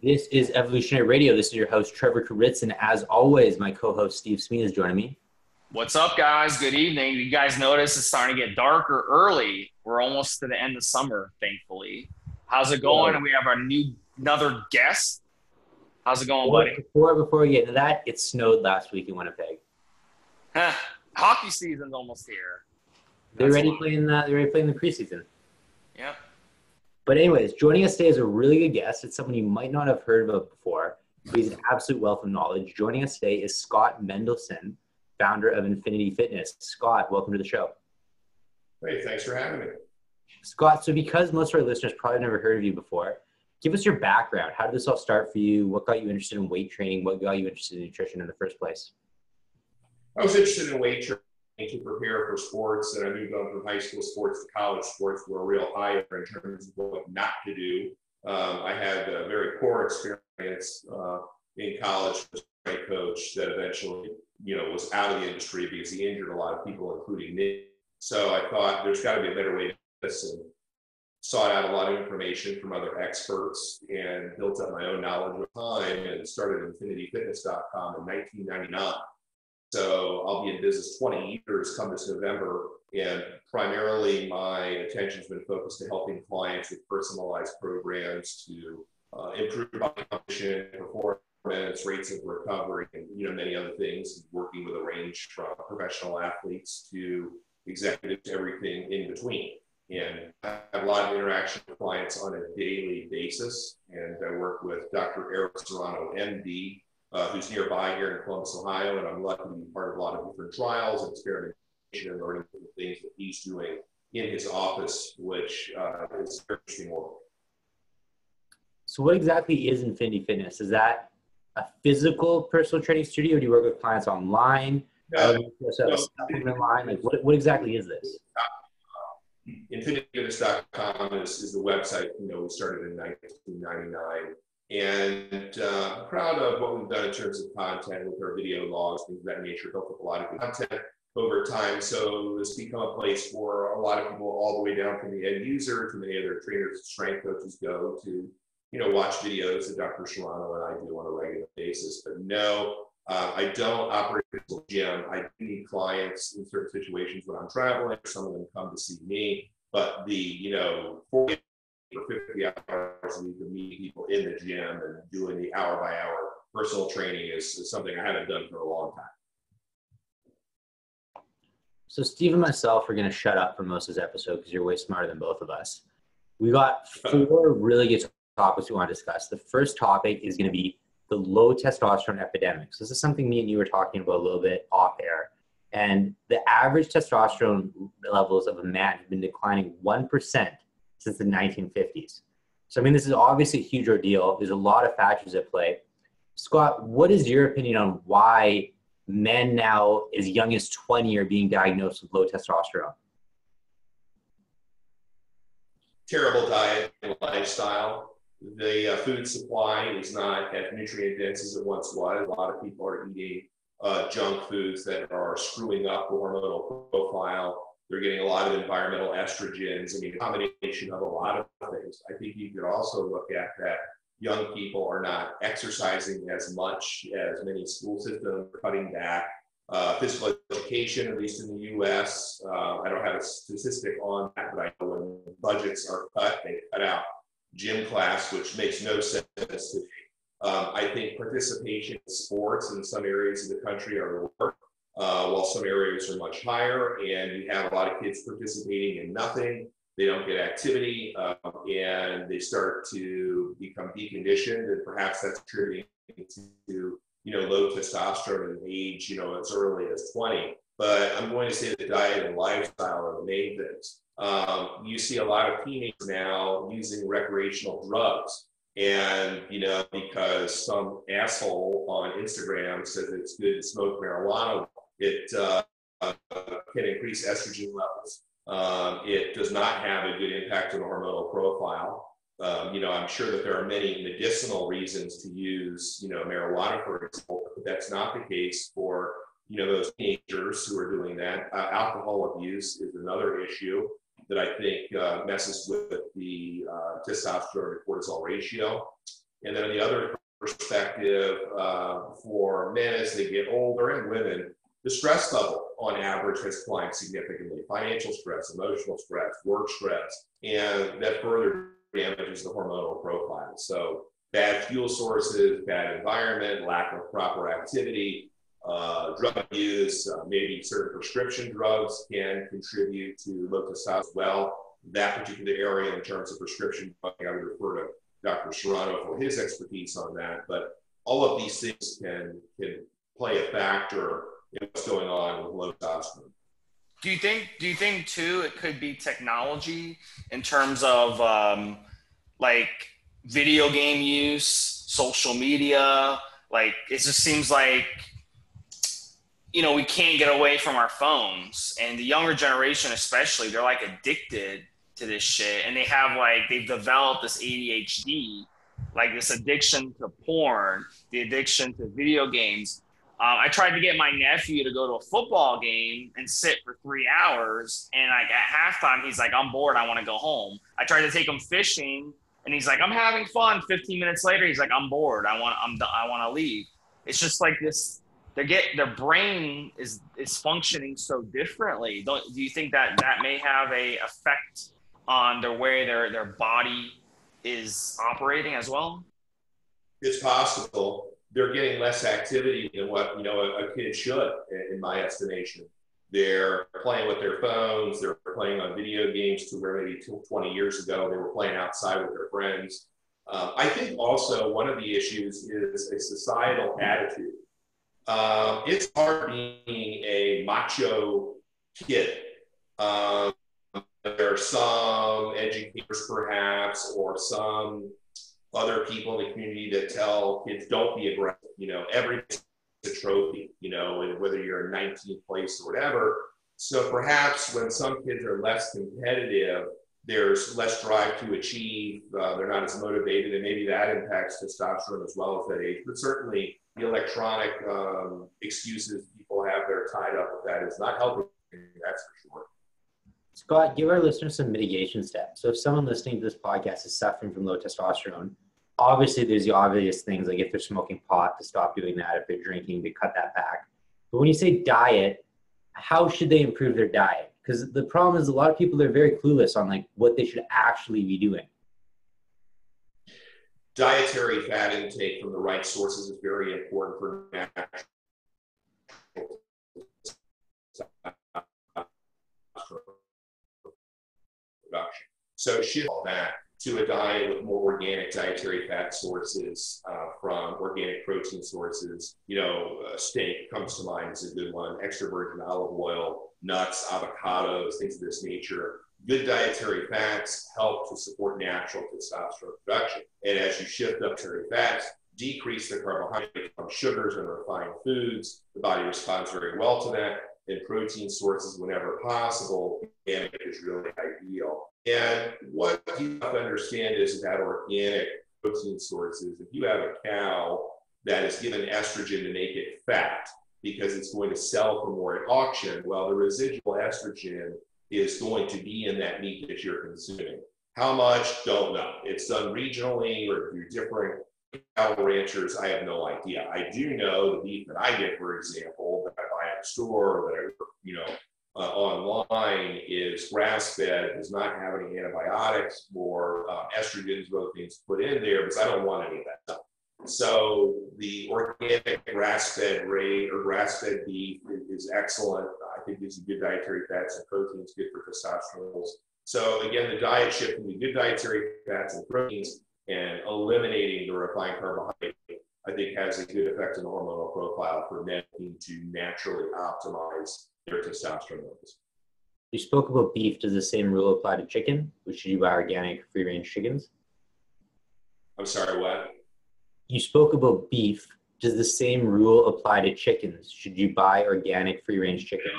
This is Evolutionary Radio. This is your host, Trevor Kouritzin. As always, my co-host, Steve Smee, is joining me. What's up, guys? Good evening. You guys notice it's starting to get darker early. We're almost to the end of summer, thankfully. How's it going? And we have another guest. How's it going, buddy? Before we get into that, it snowed last week in Winnipeg. Hockey season's almost here. They're ready playing the preseason. Yep. But anyways, joining us today is a really good guest. It's someone you might not have heard of before, but he's an absolute wealth of knowledge. Joining us today is Scott Mendelson, founder of Infinity Fitness. Scott, welcome to the show. Hey, thanks for having me. Scott, so because most of our listeners probably never heard of you before, give us your background. How did this all start for you? What got you interested in weight training? What got you interested in nutrition in the first place? I was interested in weight training to prepare for sports, and I moved on from high school sports to college sports were a real eye in terms of what not to do. I had a very poor experience in college with a coach that eventually, was out of the industry because he injured a lot of people, including me. So I thought there's got to be a better way to do this, and sought out a lot of information from other experts and built up my own knowledge of time and started infinityfitness.com in 1999. So I'll be in business 20 years come this November, and primarily my attention's been focused to helping clients with personalized programs to improve body composition, performance, rates of recovery, and many other things, working with a range from professional athletes to executives, everything in between. And I have a lot of interaction with clients on a daily basis, and I work with Dr. Eric Serrano, MD, who's nearby here in Columbus, Ohio, and I'm lucky to be part of a lot of different trials and experimentation and learning the things that he's doing in his office, which is very interesting work. So what exactly is Infinity Fitness? Is that a physical personal training studio? Do you work with clients online? Supplement line? Like what exactly is this? Infinityfitness.com is the website. We started in 1999. And proud of what we've done in terms of content with our video logs, things of that nature, built up a lot of good content over time. So it's become a place for a lot of people all the way down from the end user to many other trainers, strength coaches go to, watch videos that Dr. Serrano and I do on a regular basis. But no, I don't operate a gym. I do need clients in certain situations when I'm traveling. Some of them come to see me, but the, 40 or 50 hours a week of meeting people in the gym and doing the hour-by-hour personal training is something I haven't done for a long time. So Steve and myself are going to shut up for most of this episode because you're way smarter than both of us. We got 4 really good topics we want to discuss. The first topic is going to be the low testosterone epidemic. So this is something me and you were talking about a little bit off air. And the average testosterone levels of a man have been declining 1% since the 1950s. So, this is obviously a huge ordeal. There's a lot of factors at play. Scott, what is your opinion on why men now as young as 20 are being diagnosed with low testosterone? Terrible diet and lifestyle. The food supply is not as nutrient dense as it once was. A lot of people are eating junk foods that are screwing up the hormonal profile. They're getting a lot of environmental estrogens. A combination of a lot of things. I think you could also look at that young people are not exercising as much as many school systems are cutting back. Physical education, at least in the U.S., I don't have a statistic on that, but I know when budgets are cut, they cut out gym class, which makes no sense to me. I think participation in sports in some areas of the country are lower. While some areas are much higher, and you have a lot of kids participating in nothing. They don't get activity, and they start to become deconditioned, and perhaps that's contributing to low testosterone at an age as early as 20. But I'm going to say that diet and lifestyle are the main things. You see a lot of teenagers now using recreational drugs. And, because some asshole on Instagram says it's good to smoke marijuana, it can increase estrogen levels. It does not have a good impact on the hormonal profile. I'm sure that there are many medicinal reasons to use, marijuana, for example, but that's not the case for, those teenagers who are doing that. Alcohol abuse is another issue that I think messes with the testosterone to cortisol ratio. And then on the other perspective, for men as they get older and women, the stress level on average has climbed significantly. Financial stress, emotional stress, work stress, and that further damages the hormonal profile. So bad fuel sources, bad environment, lack of proper activity, drug use, maybe certain prescription drugs can contribute to low testosterone as well. That particular area in terms of prescription, I would refer to Dr. Serrano for his expertise on that. But all of these things can play a factor in what's going on with low testosterone. Do you think too it could be technology in terms of like video game use, social media? Like it just seems like, you know, we can't get away from our phones, and the younger generation especially, they're like addicted to this shit, and they've developed this ADHD, like this addiction to porn, the addiction to video games. I tried to get my nephew to go to a football game and sit for 3 hours, and like at halftime, he's like, "I'm bored. I want to go home." I tried to take him fishing, and he's like, "I'm having fun." 15 minutes later, he's like, "I'm bored. I want to leave." It's just like this. Their brain is functioning so differently. Do you think that may have a effect on the way their body is operating as well? It's possible. They're getting less activity than what, you know, a kid should, in my estimation. They're playing with their phones. They're playing on video games to where maybe 20 years ago they were playing outside with their friends. I think also one of the issues is a societal attitude. It's hard being a macho kid. There are some educators perhaps, or some other people in the community that tell kids don't be aggressive. You know, everything's a trophy, you know, and whether you're in 19th place or whatever. So perhaps when some kids are less competitive, there's less drive to achieve. They're not as motivated, and maybe that impacts testosterone as well as that age. But certainly the electronic excuses people have that are tied up with that is not helping, that's for sure. Scott, give our listeners some mitigation steps. So if someone listening to this podcast is suffering from low testosterone, obviously there's the obvious things, like if they're smoking pot, to stop doing that. If they're drinking, to cut that back. But when you say diet, how should they improve their diet? Because the problem is a lot of people are very clueless on like what they should actually be doing. Dietary fat intake from the right sources is very important for natural production. So shift all that to a diet with more organic dietary fat sources, from organic protein sources. You know, steak comes to mind as a good one, extra virgin olive oil, nuts, avocados, things of this nature. Good dietary fats help to support natural testosterone production. And as you shift up dietary fats, decrease the carbohydrates from sugars and refined foods, the body responds very well to that. And protein sources, whenever possible, organic is really ideal. And what you have to understand is that organic protein sources, if you have a cow that is given estrogen to make it fat because it's going to sell for more at auction, well, the residual estrogen is going to be in that meat that you're consuming. How much? Don't know. It's done regionally or through different cattle ranchers. I have no idea. I do know the beef that I get, for example, that I buy at a store or that I, you know, online is grass-fed, does not have any antibiotics or estrogens or other things put in there, because I don't want any of that stuff. So the organic grass-fed rate or grass-fed beef is excellent. I think gives you good dietary fats and proteins, good for testosterone levels. So again, the diet shifting to good dietary fats and proteins and eliminating the refined carbohydrate, I think has a good effect on the hormonal profile for men to naturally optimize their testosterone levels. You spoke about beef. Does the same rule apply to chicken? Or should you buy organic free-range chickens? I'm sorry, what? You spoke about beef. Does the same rule apply to chickens? Should you buy organic free-range chicken?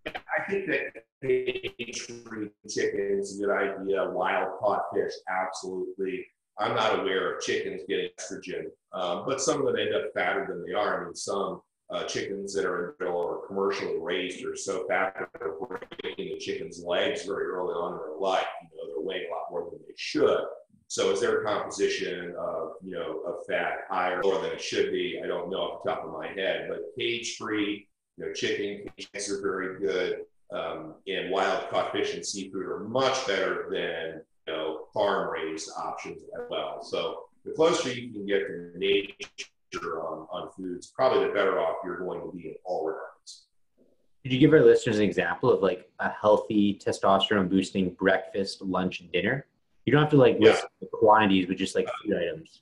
I think that cage-free chicken is a good idea. Wild caught fish, absolutely. I'm not aware of chickens getting estrogen, but some of them end up fatter than they are. I mean, some chickens that are commercially raised are so fat that they're breaking the chicken's legs very early on in their life. You know, they're weighing a lot more than they should. So is their composition of, of fat higher or lower than it should be? I don't know off the top of my head, but cage-free, chicken, cage are very good. And wild-caught fish and seafood are much better than, farm-raised options as well. So the closer you can get to nature on foods, probably the better off you're going to be in all regards. Could you give our listeners an example of like a healthy testosterone boosting breakfast, lunch, and dinner? You don't have to list the quantities, but just like food items.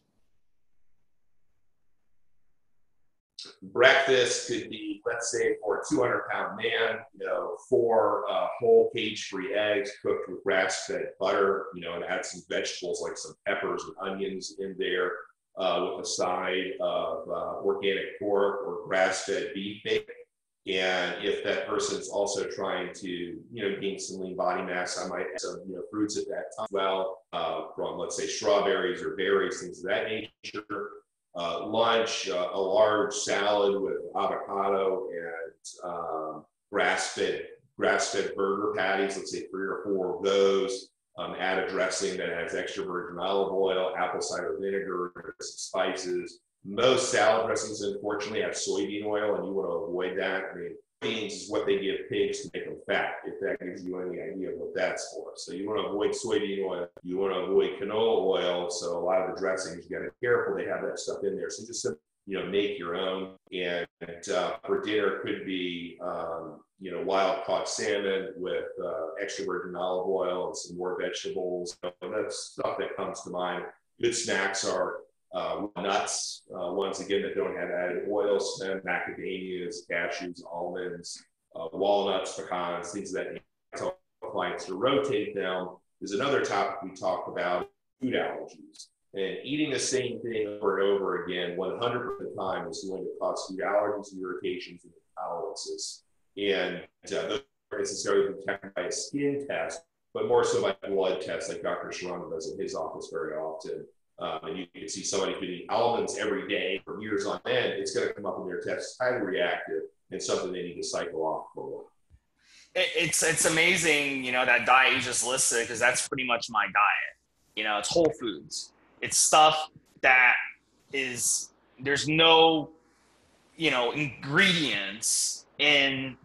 Breakfast could be, let's say, for a 200-pound man, 4 whole cage-free eggs cooked with grass-fed butter, and add some vegetables like some peppers and onions in there with a side of organic pork or grass-fed beef bacon. And if that person's also trying to, gain some lean body mass, I might add some, fruits at that time as well, from, let's say, strawberries or berries, things of that nature. Lunch, a large salad with avocado and grass-fed burger patties, let's say 3 or 4 of those. Add a dressing that has extra virgin olive oil, apple cider vinegar, some spices. Most salad dressings, unfortunately, have soybean oil, and you want to avoid that. I mean, beans is what they give pigs to make them fat, if that gives you any idea of what that's for. So you want to avoid soybean oil. You want to avoid canola oil. So a lot of the dressings, you got to be careful they have that stuff in there. So just make your own. And for dinner could be wild-caught salmon with extra virgin olive oil and some more vegetables. That's stuff that comes to mind. Good snacks are nuts, ones again that don't have added oils, macadamias, cashews, almonds, walnuts, pecans, things of that nature. Clients to rotate them is another topic we talked about, food allergies. And eating the same thing over and over again 100% of the time is going to cause food allergies, irritations, and intolerances. And those aren't necessarily detected by a skin test, but more so by blood tests like Dr. Sharon does in his office very often. And you can see somebody eating almonds every day for years on end, it's going to come up in their test highly reactive and something they need to cycle off for. It's amazing, that diet you just listed, because that's pretty much my diet. It's whole foods. It's stuff that there's no, ingredients in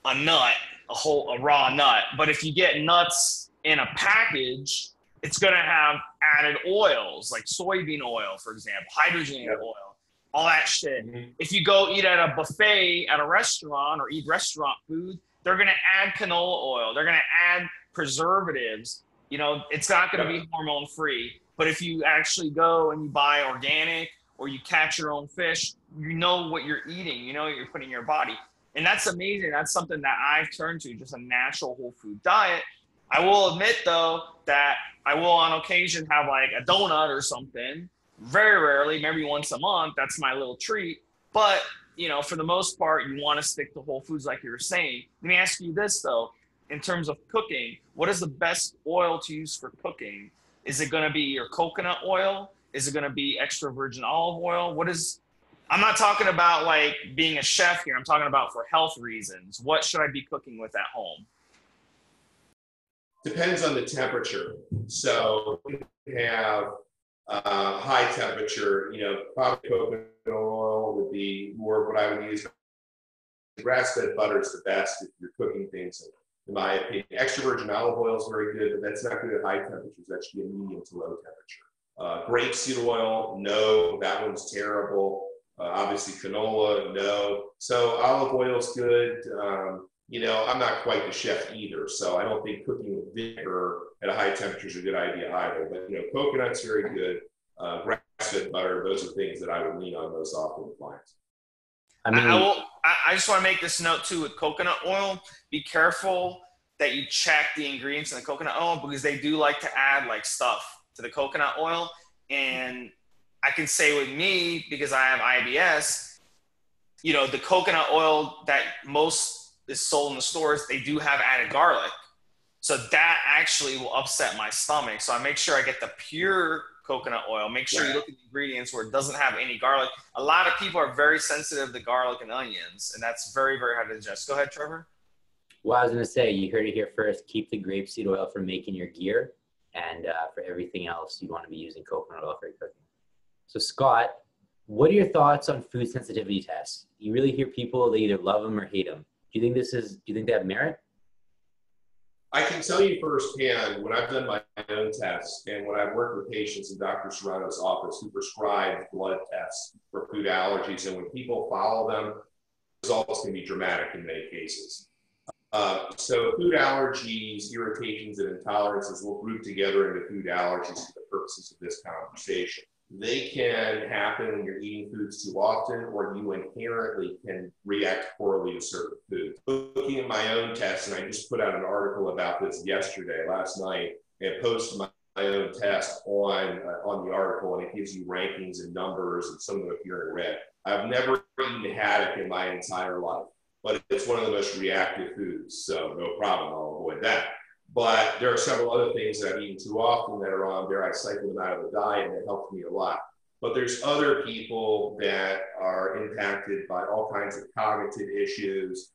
a nut, a raw nut. But if you get nuts in a package, it's going to have added oils like soybean oil, for example, hydrogenated oil, all that shit. Mm-hmm. If you go eat at a buffet at a restaurant or eat restaurant food, they're going to add canola oil. They're going to add preservatives. It's not going to be hormone free. But if you actually go and you buy organic or you catch your own fish, you know what you're eating. You know what you're putting in your body. And that's amazing. That's something that I've turned to, just a natural whole food diet. I will admit, though, that I will on occasion have like a donut or something. Very rarely, maybe once a month. That's my little treat. But, for the most part, you want to stick to whole foods like you were saying. Let me ask you this, though. In terms of cooking, what is the best oil to use for cooking? Is it going to be your coconut oil? Is it going to be extra virgin olive oil? I'm not talking about like being a chef here. I'm talking about for health reasons. What should I be cooking with at home? Depends on the temperature. So you have high temperature, probably coconut oil would be more what I would use. Grass-fed butter is the best if you're cooking things, in my opinion. Extra virgin olive oil is very good, but that's not good at high temperatures. That should be a medium to low temperature. Grapeseed oil, no, that one's terrible. Obviously canola, no. So olive oil is good. I'm not quite the chef either, so I don't think cooking with vinegar at a high temperature is a good idea either. But, coconut's very good. Grass-fed butter, those are things that I would lean on most often with clients. I just want to make this note too with coconut oil. Be careful that you check the ingredients in the coconut oil, because they do like to add like stuff to the coconut oil. And I can say with me, because I have IBS, the coconut oil that most is sold in the stores, they do have added garlic. So that actually will upset my stomach. So I make sure I get the pure coconut oil. Make sure you look at the ingredients where it doesn't have any garlic. A lot of people are very sensitive to garlic and onions, and that's very, very hard to digest. Go ahead, Trevor. Well, I was going to say, you heard it here first. Keep the grapeseed oil for making your gear. And for everything else, you want to be using coconut oil for your cooking. So Scott, what are your thoughts on food sensitivity tests? You really hear people, they either love them or hate them. Do you think they have merit? I can tell you firsthand, when I've done my own tests and when I've worked with patients in Dr. Serrano's office who prescribe blood tests for food allergies, and when people follow them, the results can be dramatic in many cases. So food allergies, irritations, and intolerances will group together into food allergies for the purposes of this conversation. They can happen when you're eating foods too often, or you inherently can react poorly to certain foods. Looking at my own tests, and I just put out an article about this last night, and posted my own test on the article, and it gives you rankings and numbers, and some of them appear in red. I've never eaten haddock in my entire life, but it's one of the most reactive foods, so no problem, I'll avoid that. But there are several other things that I've eaten too often that are on there. I cycle them out of the diet, and it helps me a lot. But there's other people that are impacted by all kinds of cognitive issues,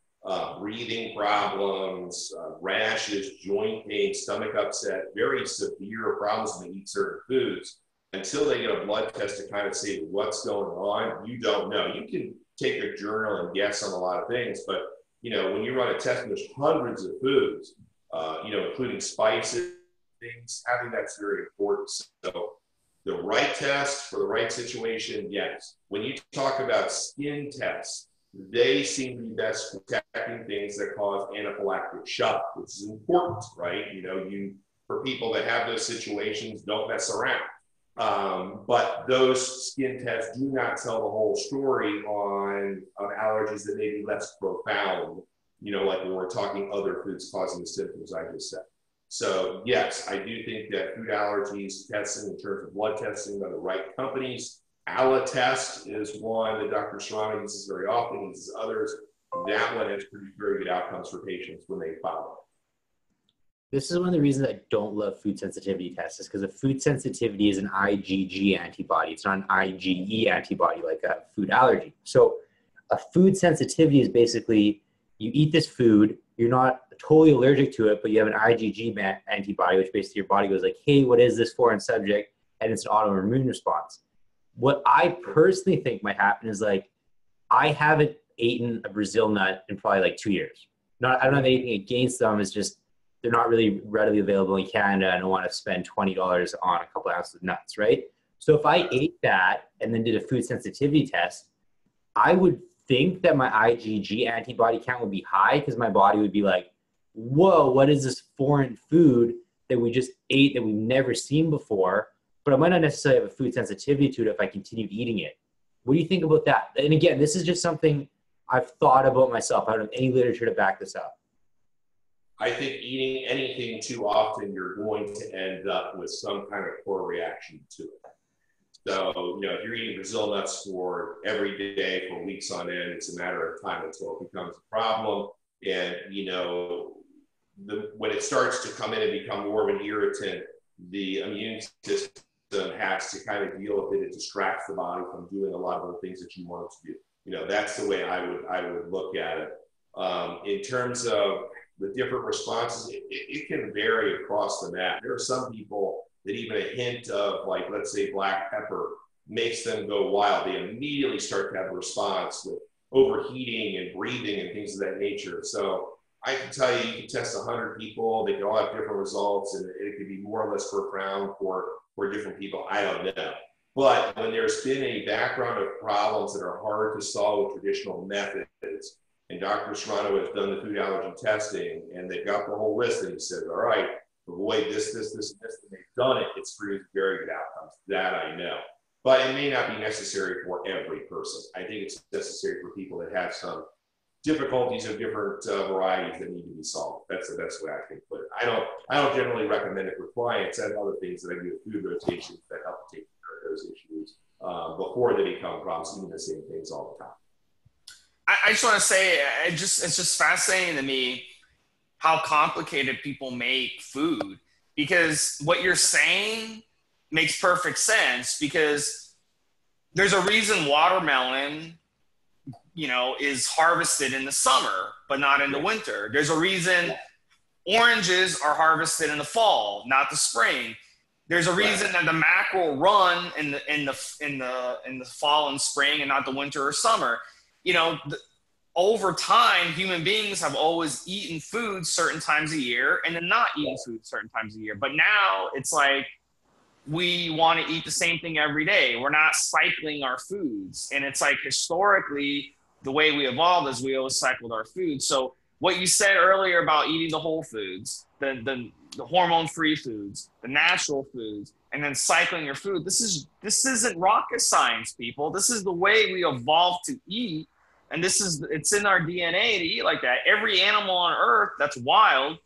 breathing problems, rashes, joint pain, stomach upset, very severe problems when they eat certain foods. Until they get a blood test to kind of say what's going on, you don't know. You can take a journal and guess on a lot of things, but when you run a test and there's hundreds of foods, including spices, things, having that's very important. So the right test for the right situation, yes. When you talk about skin tests, they seem to be best protecting things that cause anaphylactic shock, which is important, right? For people that have those situations, don't mess around. But those skin tests do not tell the whole story on allergies that may be less profound, like when we're talking other foods causing the symptoms I just said. So yes, I do think that food allergies testing in terms of blood testing by the right companies, ALA-test is one that Dr. Serrano uses very often, he uses others. That one has produced very good outcomes for patients when they follow it. This is one of the reasons I don't love food sensitivity tests, is because a food sensitivity is an IgG antibody. It's not an IgE antibody like a food allergy. So a food sensitivity is basically you eat this food, you're not totally allergic to it, but you have an IgG antibody, which basically your body goes like, hey, what is this foreign subject? And it's an autoimmune response. What I personally think might happen is I haven't eaten a Brazil nut in probably 2 years. I don't have anything against them. It's just they're not really readily available in Canada, and I don't want to spend $20 on a couple ounces of nuts, right? So if I ate that and then did a food sensitivity test, I would think that my IgG antibody count would be high because my body would be like, whoa, what is this foreign food that we just ate that we've never seen before? But I might not necessarily have a food sensitivity to it if I continued eating it. What do you think about that? And again, this is just something I've thought about myself. I don't have any literature to back this up. I think eating anything too often, you're going to end up with some kind of poor reaction to it. So, if you're eating Brazil nuts for every day for weeks on end, it's a matter of time until it becomes a problem. And, when it starts to come in and become more of an irritant, the immune system has to kind of deal with it. It distracts the body from doing a lot of the things that you want it to do. That's the way I would look at it. In terms of the different responses, it can vary across the map. There are some people that even a hint of, let's say black pepper makes them go wild. They immediately start to have a response with overheating and breathing and things of that nature. So I can tell you can test 100 people, they can all have different results, and it could be more or less profound for different people. I don't know. But when there's been a background of problems that are hard to solve with traditional methods, and Dr. Serrano has done the food allergy testing, and they've got the whole list, and he said, all right, avoid this, and they've done it, it's produced very good outcomes. That I know. But it may not be necessary for every person. I think it's necessary for people that have some difficulties of different varieties that need to be solved. That's the best way I can put it. I don't generally recommend it for clients. I have other things that I do with food rotations that help take care of those issues before they become problems, eating the same things all the time. I just want to say, it's just fascinating to me how complicated people make food, because what you're saying makes perfect sense, because there's a reason watermelon, is harvested in the summer, but not in the winter. There's a reason Oranges are harvested in the fall, not the spring. There's a reason that the mackerel run in the fall and spring and not the winter or summer. You know, over time, human beings have always eaten food certain times a year and then not eaten food certain times a year. But now it's like we want to eat the same thing every day. We're not cycling our foods. And it's like historically, the way we evolved is we always cycled our food. So what you said earlier about eating the whole foods, the hormone-free foods, the natural foods, and then cycling your food, this isn't rocket science, people. This is the way we evolved to eat. And it's in our DNA to eat like that. Every animal on earth that's wild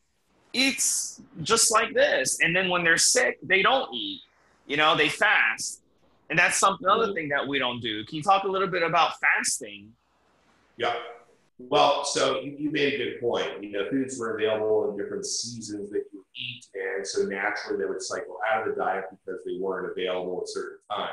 eats just like this. And then when they're sick, they don't eat. You know, they fast. And that's another thing that we don't do. Can you talk a little bit about fasting? Yeah. Well, so you made a good point. You know, foods were available in different seasons that you eat. And so naturally they would cycle out of the diet because they weren't available at certain times.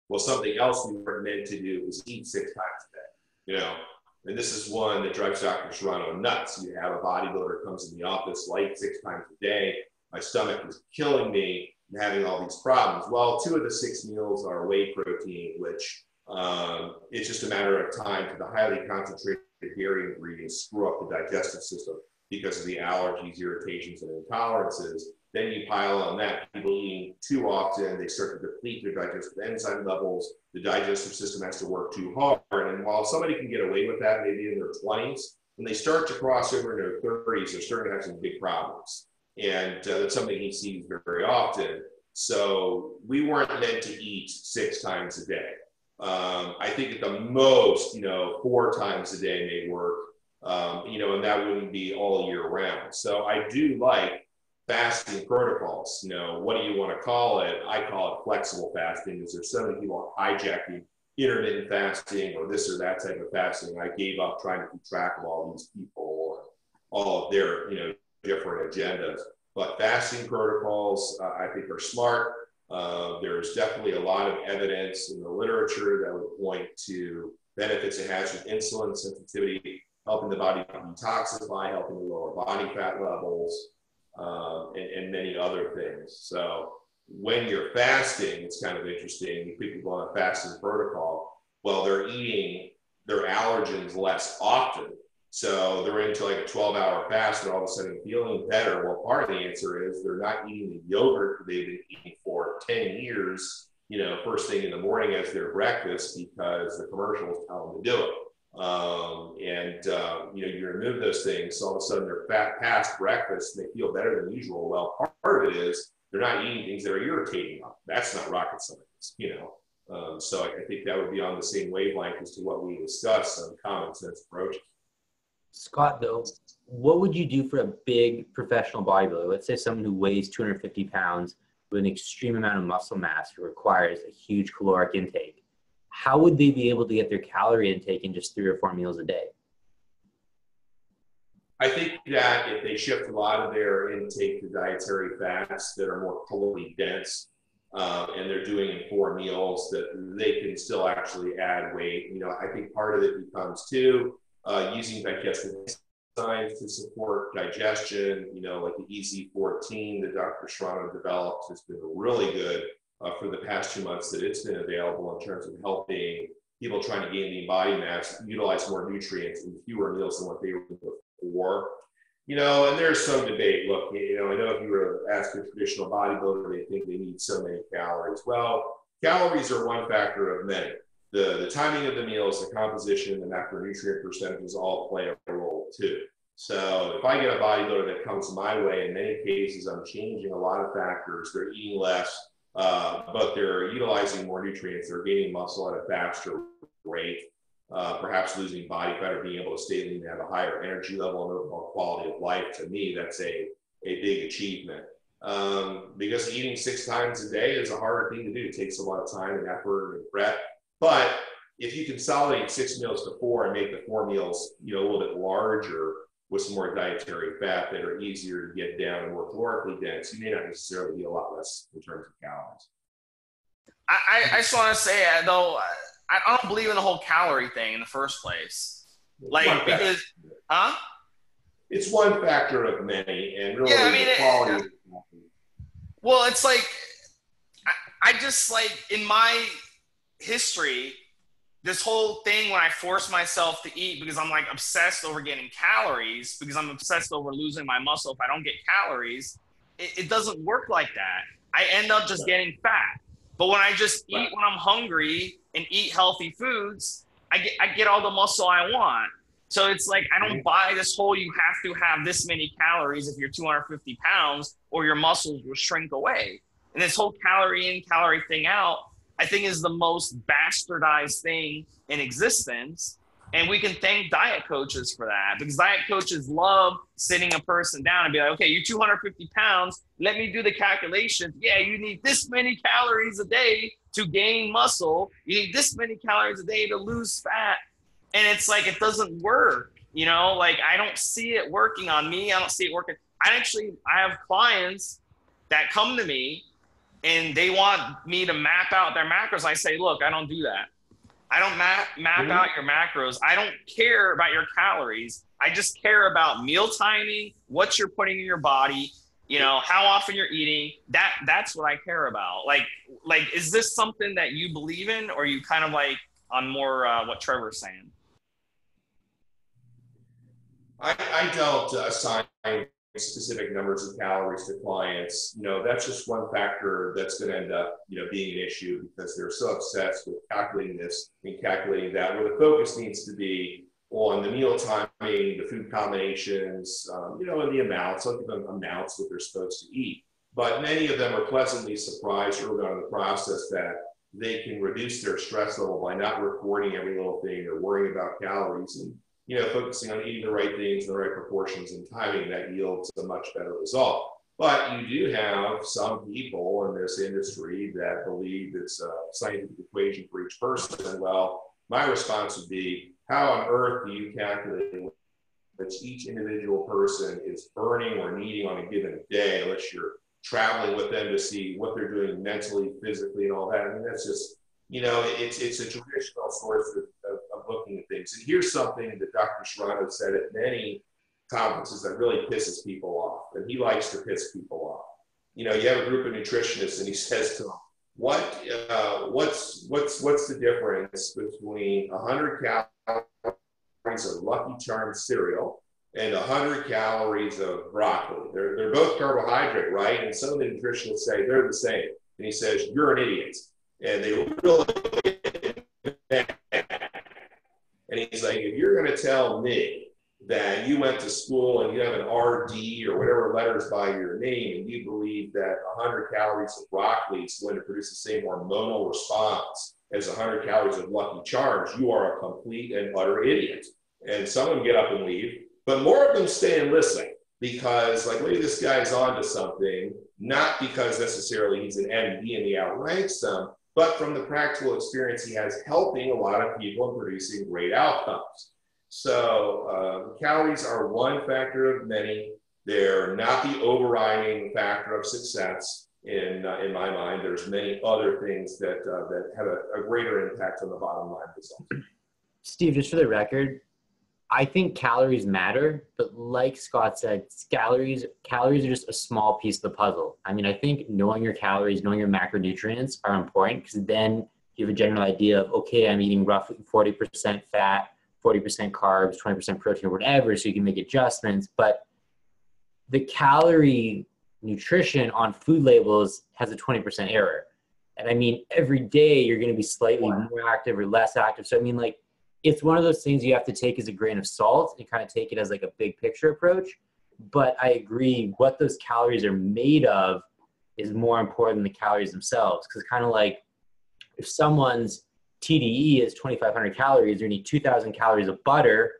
Well, something else we were meant to do was eat 6 times a day. You know, and this is one that drives Dr. Serrano nuts. You have a bodybuilder comes in the office like 6 times a day. My stomach is killing me and having all these problems. Well, 2 of the 6 meals are whey protein, which it's just a matter of time to the highly concentrated dairy ingredients screw up the digestive system because of the allergies, irritations, and intolerances. Then you pile on that. People eating too often, they start to deplete their digestive enzyme levels. The digestive system has to work too hard. And while somebody can get away with that maybe in their 20s, when they start to cross over into their 30s, they're starting to have some big problems. And that's something he sees very, very often. So we weren't meant to eat 6 times a day. I think at the most, 4 times a day may work, and that wouldn't be all year round. So I do like fasting protocols. What do you want to call it? I call it flexible fasting because there's so many people hijacking intermittent fasting or this or that type of fasting. I gave up trying to keep track of all these people and all of their, different agendas. But fasting protocols, I think, are smart. There's definitely a lot of evidence in the literature that would point to benefits it has with insulin sensitivity, helping the body detoxify, helping to lower body fat levels, and many other things. So when you're fasting, it's kind of interesting. You put people on a fasting protocol, well, they're eating their allergens less often. So they're into like a 12-hour fast and all of a sudden feeling better. Well, part of the answer is they're not eating the yogurt they've been eating for 10 years, first thing in the morning as their breakfast because the commercials tell them to do it. You remove those things, so all of a sudden they're fat past breakfast and they feel better than usual. Well, part of it is they're not eating things that are irritating them. That's not rocket science, So I think that would be on the same wavelength as to what we discussed, some common sense approaches. Scott, though, what would you do for a big professional bodybuilder? Let's say someone who weighs 250 pounds with an extreme amount of muscle mass who requires a huge caloric intake. How would they be able to get their calorie intake in just 3 or 4 meals a day? I think that if they shift a lot of their intake to dietary fats that are more calorically dense, and they're doing in 4 meals, that they can still actually add weight. I think part of it becomes too, using digestive enzymes to support digestion, like the EZ14 that Dr. Serrano developed has been really good for the past 2 months that it's been available in terms of helping people trying to gain lean body mass utilize more nutrients in fewer meals than what they were doing before. And there's some debate. Look, I know if you were to ask a traditional bodybuilder, they think they need so many calories. Well, calories are one factor of many. The timing of the meals, the composition, the macronutrient percentages all play a role too. So if I get a bodybuilder that comes my way, in many cases, I'm changing a lot of factors. They're eating less, but they're utilizing more nutrients. They're gaining muscle at a faster rate, perhaps losing body fat or being able to stay lean and have a higher energy level and overall quality of life. To me, that's a big achievement. Because eating 6 times a day is a harder thing to do. It takes a lot of time and effort and prep. But if you consolidate 6 meals to 4 and make the 4 meals, a little bit larger with some more dietary fat that are easier to get down and more calorically dense, you may not necessarily be a lot less in terms of calories. I just want to say, though, I don't believe in the whole calorie thing in the first place. Like, because, huh? it's one factor of many, and really Yeah, I mean, the quality. Well, it's like, I just like in my history, this whole thing when I force myself to eat because I'm like obsessed over getting calories, because I'm obsessed over losing my muscle if I don't get calories, it doesn't work like that. I end up just getting fat. But when I just eat when I'm hungry and eat healthy foods, I get all the muscle I want. So it's like, I don't buy this whole, you have to have this many calories if you're 250 pounds or your muscles will shrink away. And this whole calorie in, calorie thing out, I think is the most bastardized thing in existence. And we can thank diet coaches for that, because diet coaches love sitting a person down and be like, okay, you're 250 pounds. Let me do the calculations. Yeah, you need this many calories a day to gain muscle. You need this many calories a day to lose fat. And it's like, it doesn't work, you know, like I don't see it working on me. I don't see it working. I have clients that come to me and they want me to map out their macros. I say, look, I don't do that. I don't map out your macros. I don't care about your calories. I just care about meal timing, what you're putting in your body, you know, how often you're eating. That's what I care about. Like, is this something that you believe in, or are you kind of like on more what Trevor's saying? I don't assign specific numbers of calories to clients. You know, that's just one factor that's going to end up, you know, being an issue, because they're so obsessed with calculating this and calculating that, where the focus needs to be on the meal timing, the food combinations, you know, and the amounts. Some of them amounts what they're supposed to eat. But many of them are pleasantly surprised early on in the process that they can reduce their stress level by not recording every little thing or worrying about calories, and, you know, focusing on eating the right things, the right proportions and timing. That yields a much better result. But you do have some people in this industry that believe it's a scientific equation for each person. Well, my response would be, how on earth do you calculate what each individual person is burning or needing on a given day, unless you're traveling with them to see what they're doing mentally, physically, and all that? I mean, that's just, you know, it's a traditional source of looking at things. And here's something that Dr. Serrano said at many conferences that really pisses people off, and he likes to piss people off. You know, you have a group of nutritionists, and he says to them, what's the difference between 100 calories of Lucky Charms cereal and 100 calories of broccoli? They're both carbohydrate, right? And some of the nutritionists say they're the same. And he says, you're an idiot. And they really, and he's like, if you're going to tell me that you went to school and you have an RD or whatever letters by your name, and you believe that 100 calories of broccoli is going to produce the same hormonal response as 100 calories of Lucky Charms, you are a complete and utter idiot. And some of them get up and leave, but more of them stay and listen, because like, maybe this guy's onto something, not because necessarily he's an MD and he outranks them, but from the practical experience he has helping a lot of people and producing great outcomes. So calories are one factor of many. They're not the overriding factor of success in my mind. There's many other things that have a greater impact on the bottom line result. Steve, just for the record, I think calories matter, but like Scott said, calories are just a small piece of the puzzle. I mean, I think knowing your calories, knowing your macronutrients are important, because then you have a general idea of, okay, I'm eating roughly 40% fat, 40% carbs, 20% protein, or whatever, so you can make adjustments. But the calorie nutrition on food labels has a 20% error. And I mean, every day you're going to be slightly more active or less active. So I mean, like, it's one of those things you have to take as a grain of salt and kind of take it as like a big picture approach. But I agree, what those calories are made of is more important than the calories themselves. Because kind of like, if someone's TDE is 2,500 calories, they need 2,000 calories of butter.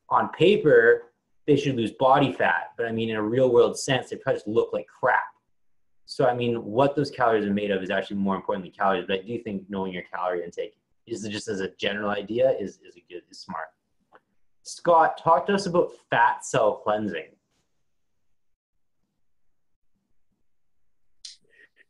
On paper, they should lose body fat. But I mean, in a real world sense, they probably just look like crap. So I mean, what those calories are made of is actually more important than calories. But I do think knowing your calorie intake is just as a general idea is smart. Scott, talk to us about fat cell cleansing.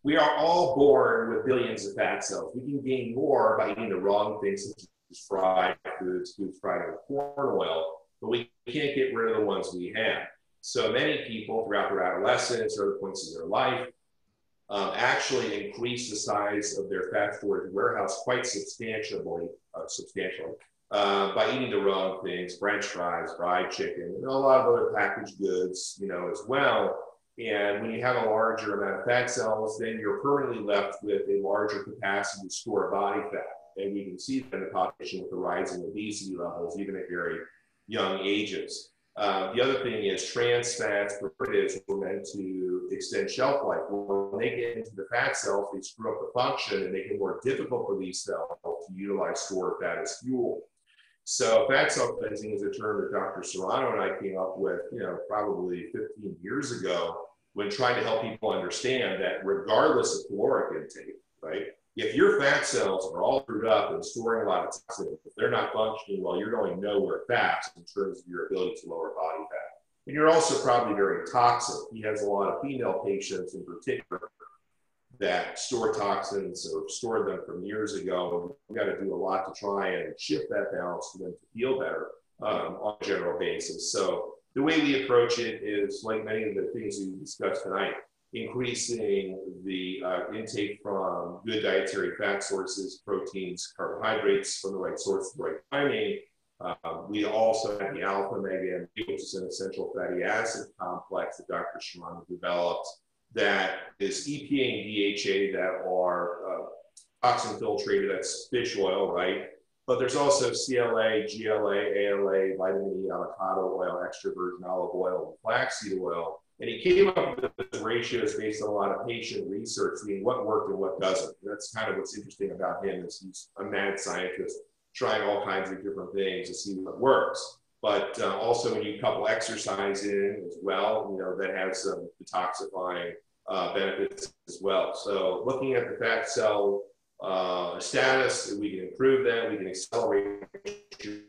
We are all born with billions of fat cells. We can gain more by eating the wrong things, such as fried foods fried in corn oil. but we can't get rid of the ones we have. So many people throughout their adolescence or other points in their life actually increase the size of their fat storage warehouse quite substantially by eating the wrong things, French fries, fried chicken, and a lot of other packaged goods, as well. And when you have a larger amount of fat cells, then you're permanently left with a larger capacity to store body fat. And we can see that in the population with the rising obesity levels, even at very young ages. The other thing is trans fats, preservatives were meant to extend shelf life. When they get into the fat cells, they screw up the function and make it more difficult for these cells to utilize stored fat as fuel. So fat cell cleansing is a term that Dr. Serrano and I came up with, probably 15 years ago when trying to help people understand that regardless of caloric intake, right? If your fat cells are all screwed up and storing a lot of toxins, if they're not functioning well, you're going nowhere fast in terms of your ability to lower body fat. And you're also probably very toxic. He has a lot of female patients in particular that store toxins or stored them from years ago. We got to do a lot to try and shift that balance for them to feel better on a general basis. So the way we approach it is like many of the things we discussed tonight, increasing the intake from good dietary fat sources, proteins, carbohydrates from the right source, the right timing. We also have the alpha mega, which is an essential fatty acid complex that Dr. Shimon developed that is EPA and DHA that are toxin filtrated, that's fish oil, right? But there's also CLA, GLA, ALA, vitamin E, avocado oil, extra virgin olive oil, and flaxseed oil. And he came up with the ratios based on a lot of patient research, seeing what worked and what doesn't. And that's kind of what's interesting about him is he's a mad scientist trying all kinds of different things to see what works. But also when you couple exercise in as well, that has some detoxifying benefits as well. So looking at the fat cell status, we can improve that. We can accelerate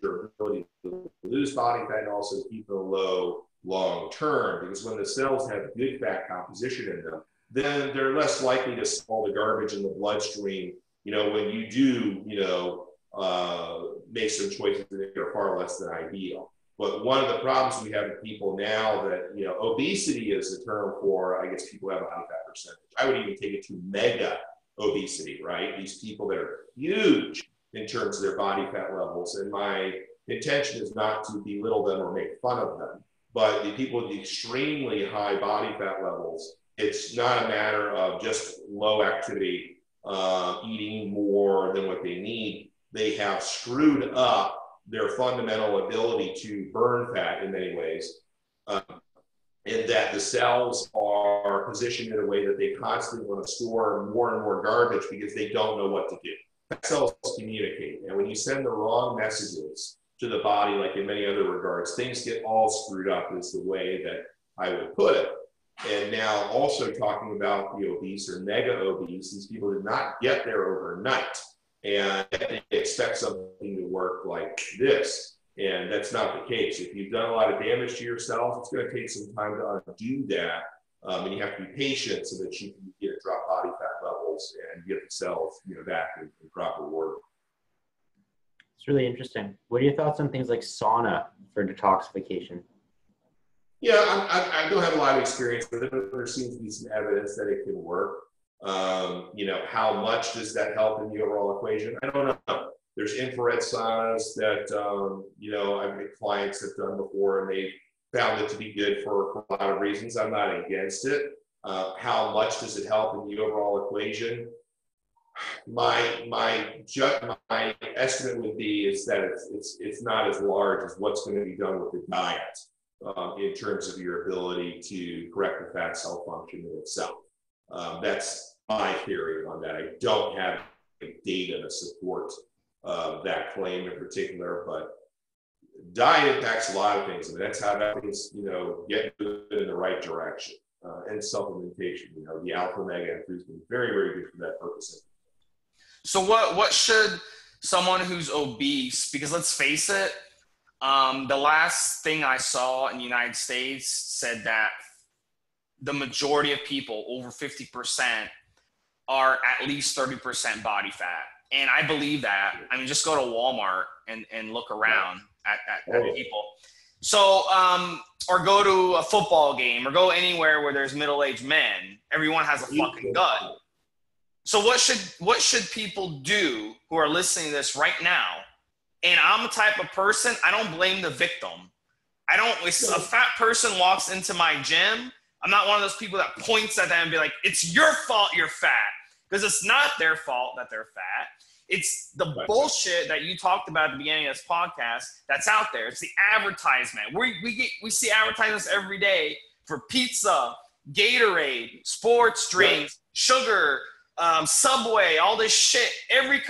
your ability to lose body fat and also keep them low long term, because when the cells have good fat composition in them, then they're less likely to smell the garbage in the bloodstream. When you do, make some choices that are far less than ideal. But one of the problems we have with people now that, obesity is the term for, I guess, people who have a high fat percentage. I would even take it to mega obesity, right? These people that are huge in terms of their body fat levels. And my intention is not to belittle them or make fun of them. But the people with the extremely high body fat levels, it's not a matter of just low activity, eating more than what they need. They have screwed up their fundamental ability to burn fat in many ways, in that the cells are positioned in a way that they constantly want to store more and more garbage because they don't know what to do. Fat cells communicate, and when you send the wrong messages to the body, like in many other regards, things get all screwed up is the way that I would put it. And now also talking about the obese or mega obese, these people did not get there overnight. And they expect something to work like this. And that's not the case. If you've done a lot of damage to yourself, it's going to take some time to undo that. And you have to be patient so that you can drop body fat levels and get the cells back in proper order. It's really interesting. What are your thoughts on things like sauna for detoxification? Yeah, I don't have a lot of experience with it, but there seems to be some evidence that it can work. How much does that help in the overall equation? I don't know. There's infrared saunas that, I've had clients have done before, and they found it to be good for a lot of reasons. I'm not against it. How much does it help in the overall equation? My estimate would be is that it's not as large as what's going to be done with the diet in terms of your ability to correct the fat cell function in itself. That's my theory on that. I don't have data to support that claim in particular, but diet impacts a lot of things. I mean, that's how things, get in the right direction. And supplementation, the alpha mega has been very, very good for that purpose. So what should someone who's obese, because let's face it, the last thing I saw in the United States said that the majority of people, over 50%, are at least 30% body fat. And I believe that. I mean, just go to Walmart and look around at people. So, or go to a football game or go anywhere where there's middle-aged men. Everyone has a fucking gut. So what should people do who are listening to this right now? And I'm the type of person, I don't blame the victim. If a fat person walks into my gym, I'm not one of those people that points at them and be like, it's your fault you're fat. Because it's not their fault that they're fat. It's the bullshit that you talked about at the beginning of this podcast that's out there. It's the advertisement. We see advertisements every day for pizza, Gatorade, sports drinks, sugar, Subway, all this shit. Every other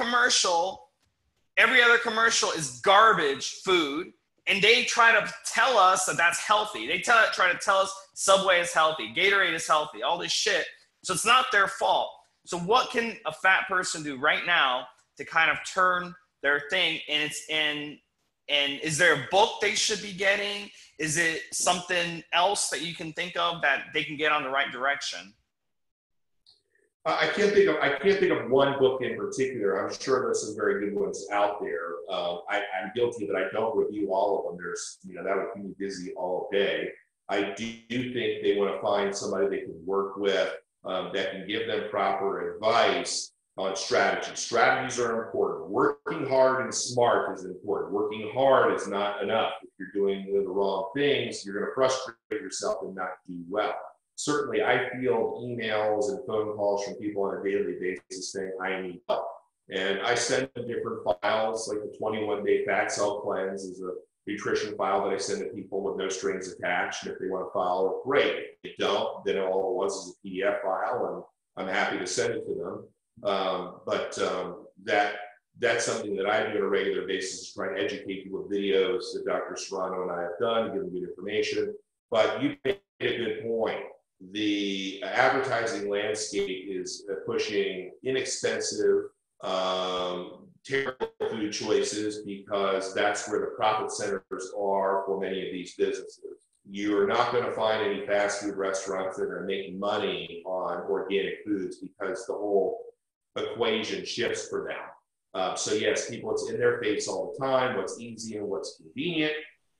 commercial is garbage food. And they try to tell us that that's healthy. They try to tell us Subway is healthy, Gatorade is healthy, all this shit. So it's not their fault. So what can a fat person do right now to kind of turn their thing? And is there a book they should be getting? Is it something else that you can think of that they can get on the right direction? I can't think of one book in particular. I'm sure there's some very good ones out there. I'm guilty that I don't review all of them. That would keep me busy all day. I do think they want to find somebody they can work with that can give them proper advice on strategy. Strategies are important. Working hard and smart is important. Working hard is not enough. If you're doing the wrong things, you're going to frustrate yourself and not do well. Certainly, I field emails and phone calls from people on a daily basis saying, I need help. And I send them different files, like the 21-day fat cell cleanse is a nutrition file that I send to people with no strings attached. And if they want to follow it, great. If they don't, then all it was is a PDF file, and I'm happy to send it to them. That's something that I do on a regular basis, is try to educate people with videos that Dr. Serrano and I have done to give them good information. But you made a good point. The advertising landscape is pushing inexpensive, terrible food choices because that's where the profit centers are for many of these businesses. You're not going to find any fast food restaurants that are making money on organic foods because the whole equation shifts for them. So yes, people, it's in their face all the time, what's easy and what's convenient.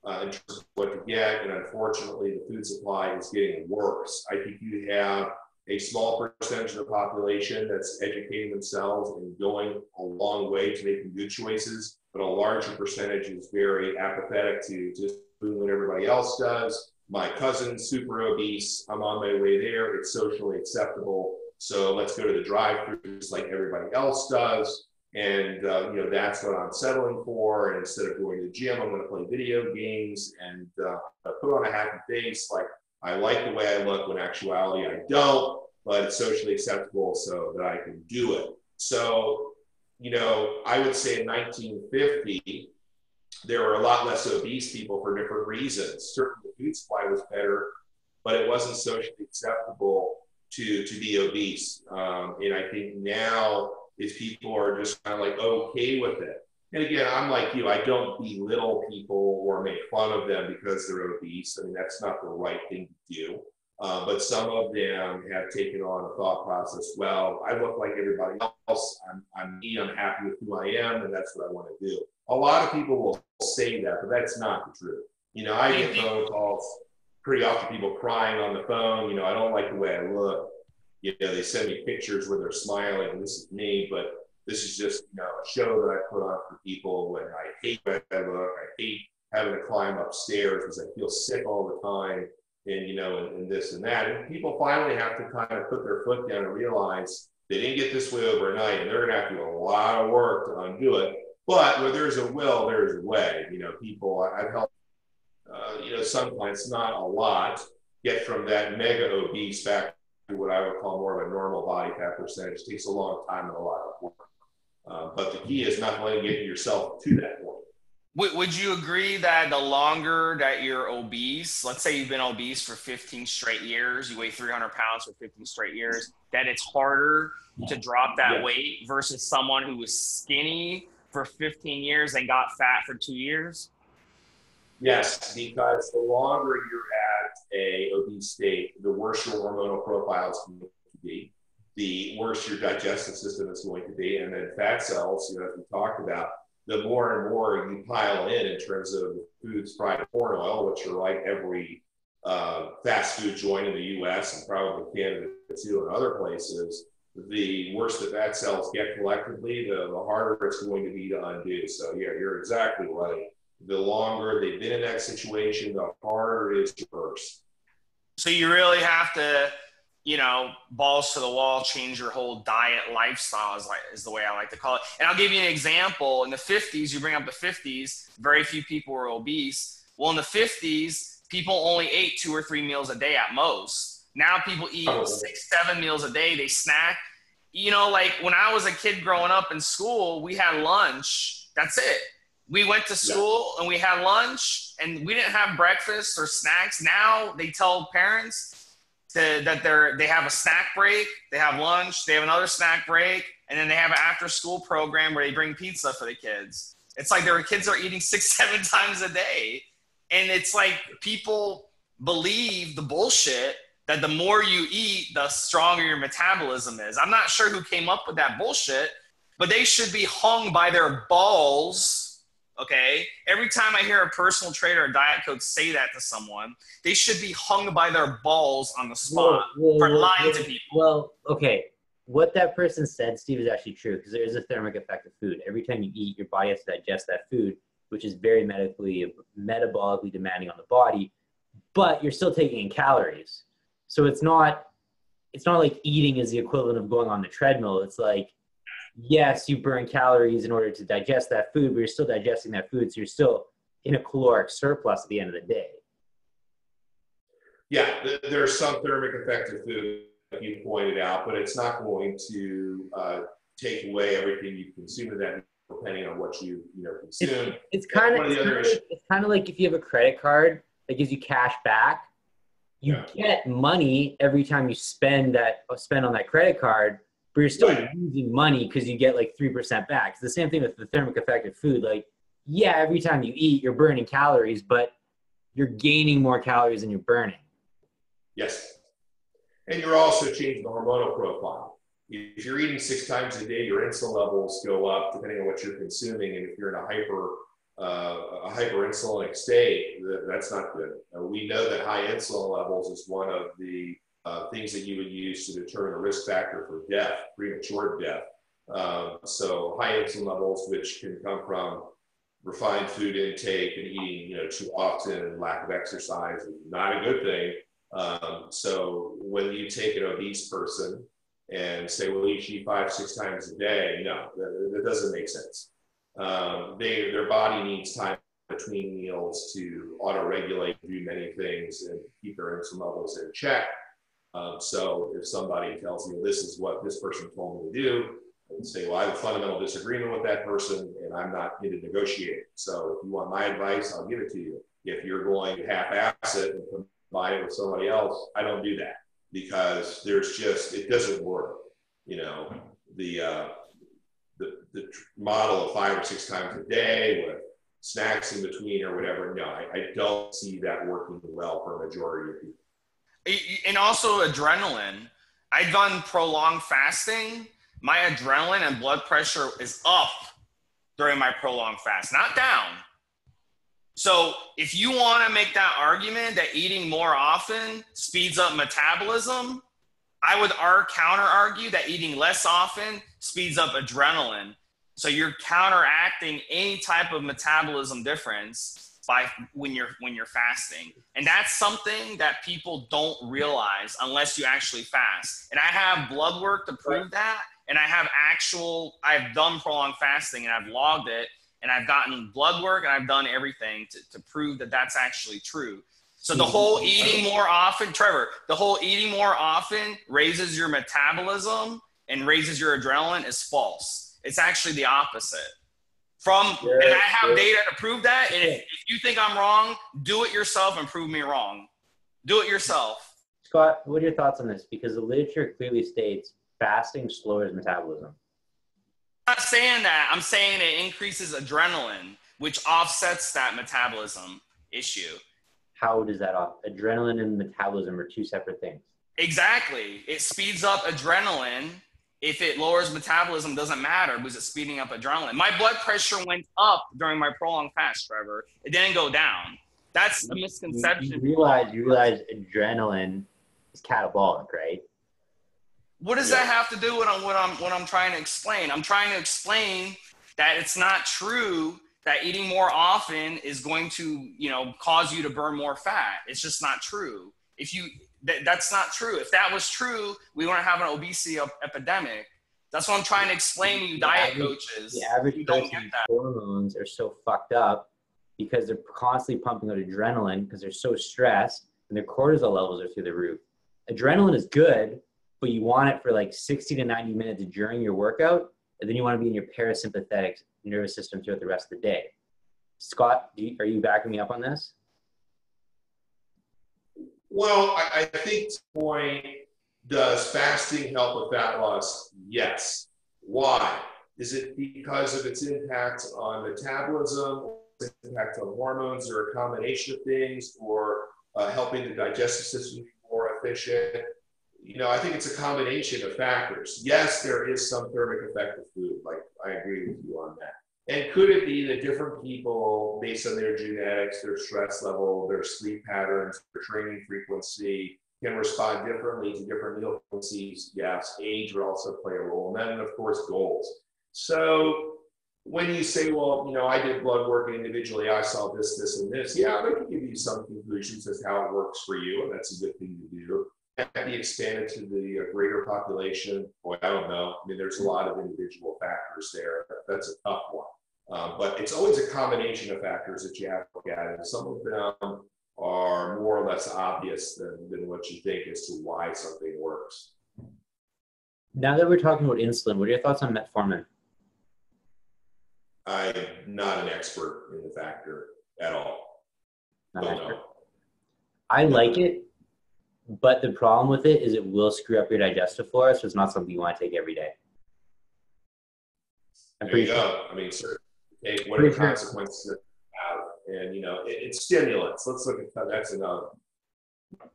In terms of what to get, and unfortunately, the food supply is getting worse. I think you have a small percentage of the population that's educating themselves and going a long way to making good choices, but a larger percentage is very apathetic to just doing what everybody else does. My cousin's super obese. I'm on my way there. It's socially acceptable. So let's go to the drive-thru just like everybody else does. And, that's what I'm settling for. And instead of going to the gym, I'm going to play video games and put on a happy face. Like, I like the way I look, when actuality I don't, but it's socially acceptable so that I can do it. So, I would say in 1950, there were a lot less obese people for different reasons. Certainly the food supply was better, but it wasn't socially acceptable to be obese. And I think now, is people are just kind of like okay with it. And again, I'm like you, I don't belittle people or make fun of them because they're obese. I mean, that's not the right thing to do. But some of them have taken on a thought process. Well, I look like everybody else. I'm me, I'm happy with who I am, and that's what I want to do. A lot of people will say that, but that's not the truth. I get phone calls pretty often, people crying on the phone. I don't like the way I look. They send me pictures where they're smiling, and this is me, but this is just, a show that I put on for people. And I hate the way I look. I hate having to climb upstairs because I feel sick all the time, and this and that. And people finally have to kind of put their foot down and realize they didn't get this way overnight, and they're going to have to do a lot of work to undo it. But where there's a will, there's a way. People, I've helped, some clients, not a lot, get from that mega obese back what I would call more of a normal body fat percentage. It takes a long time and a lot of work. But the key is not letting get yourself to that point. Would you agree that the longer that you're obese, let's say you've been obese for 15 straight years, you weigh 300 pounds for 15 straight years, that it's harder to drop that weight versus someone who was skinny for 15 years and got fat for 2 years? Yes, because the longer you're at a obese state, the worse your hormonal profile is going to be, the worse your digestive system is going to be. And then fat cells, as we talked about, the more and more you pile in terms of foods fried in corn oil, which are like every fast food joint in the U.S. and probably Canada too, and other places, the worse that cells get collectively, the harder it's going to be to undo. So yeah, you're exactly right. The longer they've been in that situation, the harder it is to reverse. So you really have to, balls to the wall, change your whole diet lifestyle is the way I like to call it. And I'll give you an example. In the 50s, you bring up the 50s, very few people were obese. Well, in the 50s, people only ate 2 or 3 meals a day at most. Now people eat 6, 7 meals a day. They snack. Like when I was a kid growing up in school, we had lunch. That's it. We went to school and we had lunch and we didn't have breakfast or snacks. Now they tell parents that they have a snack break, they have lunch, they have another snack break, and then they have an after school program where they bring pizza for the kids. It's like their kids are eating 6, 7 times a day. And it's like people believe the bullshit that the more you eat, the stronger your metabolism is. I'm not sure who came up with that bullshit, but they should be hung by their balls. Okay. Every time I hear a personal trainer or diet coach say that to someone, they should be hung by their balls on the spot for lying to people. Well, okay. What that person said, Steve, is actually true because there is a thermic effect of food. Every time you eat, your body has to digest that food, which is very metabolically demanding on the body, but you're still taking in calories. So it's not like eating is the equivalent of going on the treadmill. It's like, yes, you burn calories in order to digest that food, but you're still digesting that food. So you're still in a caloric surplus at the end of the day. Yeah, there's some thermic effect of food, like you pointed out, but it's not going to take away everything you consume in that, depending on what you consume. It's kind of like if you have a credit card that gives you cash back, you get money every time you spend on that credit card, but you're still losing money because you get like 3% back. It's the same thing with the thermic effect of food. Like, yeah, every time you eat, you're burning calories, but you're gaining more calories than you're burning. Yes. And you're also changing the hormonal profile. If you're eating 6 times a day, your insulin levels go up depending on what you're consuming. And if you're in a hyperinsulinic state, that's not good. We know that high insulin levels is one of the things that you would use to determine the risk factor for death, premature death. So high insulin levels, which can come from refined food intake and eating too often and lack of exercise, is not a good thing. So when you take an obese person and say, well, you should eat 5, 6 times a day, no, that doesn't make sense. Their body needs time between meals to auto-regulate, do many things, and keep their insulin levels in check. So if somebody tells you this is what this person told me to do, and say, well, I have a fundamental disagreement with that person and I'm not here to negotiate. So if you want my advice, I'll give it to you. If you're going to half-ass it and combine it with somebody else, I don't do that because it doesn't work. The model of 5 or 6 times a day with snacks in between or whatever, no, I don't see that working well for a majority of people. And also adrenaline. I've done prolonged fasting. My adrenaline and blood pressure is up during my prolonged fast, not down. So if you want to make that argument that eating more often speeds up metabolism, I would counter argue that eating less often speeds up adrenaline. So you're counteracting any type of metabolism difference by when you're fasting. And that's something that people don't realize unless you actually fast. And I have blood work to prove that. And I've done prolonged fasting and I've logged it and I've gotten blood work and I've done everything to prove that that's actually true. So the whole eating more often, Trevor, raises your metabolism and raises your adrenaline is false. It's actually the opposite. And I have data to prove that. And if you think I'm wrong, do it yourself and prove me wrong. Do it yourself. Scott, what are your thoughts on this? Because the literature clearly states fasting lowers metabolism. I'm not saying that. I'm saying it increases adrenaline, which offsets that metabolism issue. How does that off? Adrenaline and metabolism are 2 separate things. Exactly. It speeds up adrenaline if it lowers metabolism, doesn't matter because it's speeding up adrenaline. My blood pressure went up during my prolonged fast, Trevor. It didn't go down. That's a misconception. You realize adrenaline is catabolic, right? What does that have to do with what I'm trying to explain? I'm trying to explain that it's not true that eating more often is going to, cause you to burn more fat. It's just not true. That's not true. If that was true, we wouldn't have an obesity epidemic. That's what I'm trying to explain to you, diet coaches. The average person's hormones are so fucked up because they're constantly pumping out adrenaline because they're so stressed and their cortisol levels are through the roof. Adrenaline is good, but you want it for like 60 to 90 minutes during your workout, and then you want to be in your parasympathetic nervous system throughout the rest of the day. Scott, are you backing me up on this? Well, I think to the point, does fasting help with fat loss? Yes. Why? Is it because of its impact on metabolism, or its impact on hormones, or a combination of things, or helping the digestive system be more efficient? I think it's a combination of factors. Yes, there is some thermic effect of food. Like, I agree with you on that. And could it be that different people, based on their genetics, their stress level, their sleep patterns, their training frequency, can respond differently to different meal frequencies? Yes. Age would also play a role. And then, of course, goals. So when you say, well, I did blood work individually, I saw this, this, and this. Yeah, I can give you some conclusions as to how it works for you, and that's a good thing to do. Can that be expanded to the greater population? Boy, I don't know. I mean, there's a lot of individual factors there. That's a tough one. But it's always a combination of factors that you have to look at. And some of them are more or less obvious than what you think as to why something works. Now that we're talking about insulin, what are your thoughts on metformin? I'm not an expert in the factor at all. I like it, but the problem with it is it will screw up your digestive flora, so it's not something you want to take every day. There you go. I mean, certainly take what are the consequences that you have, and it's stimulants. Let's look at that. That's another.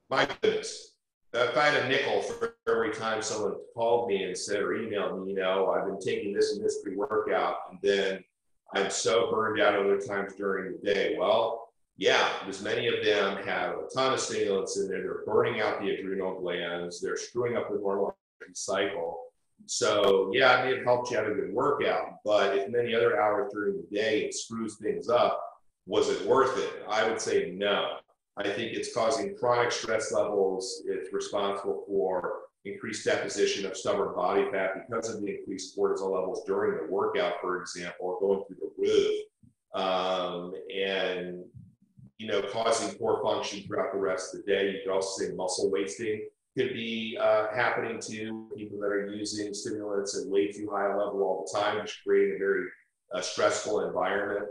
My goodness, if I had a nickel for every time someone called me and said or emailed me, I've been taking this and this pre-workout, and then I'm so burned out other times during the day. Well, yeah, because many of them have a ton of stimulants in there. They're burning out the adrenal glands. They're screwing up the normal cycle. So, yeah, it helped you have a good workout. But if many other hours during the day it screws things up, was it worth it? I would say no. I think it's causing chronic stress levels. It's responsible for increased deposition of stubborn body fat because of the increased cortisol levels during the workout, for example, going through the roof. And causing poor function throughout the rest of the day. You could also say muscle wasting could be happening to people that are using stimulants at way too high a level all the time, just creating a very stressful environment.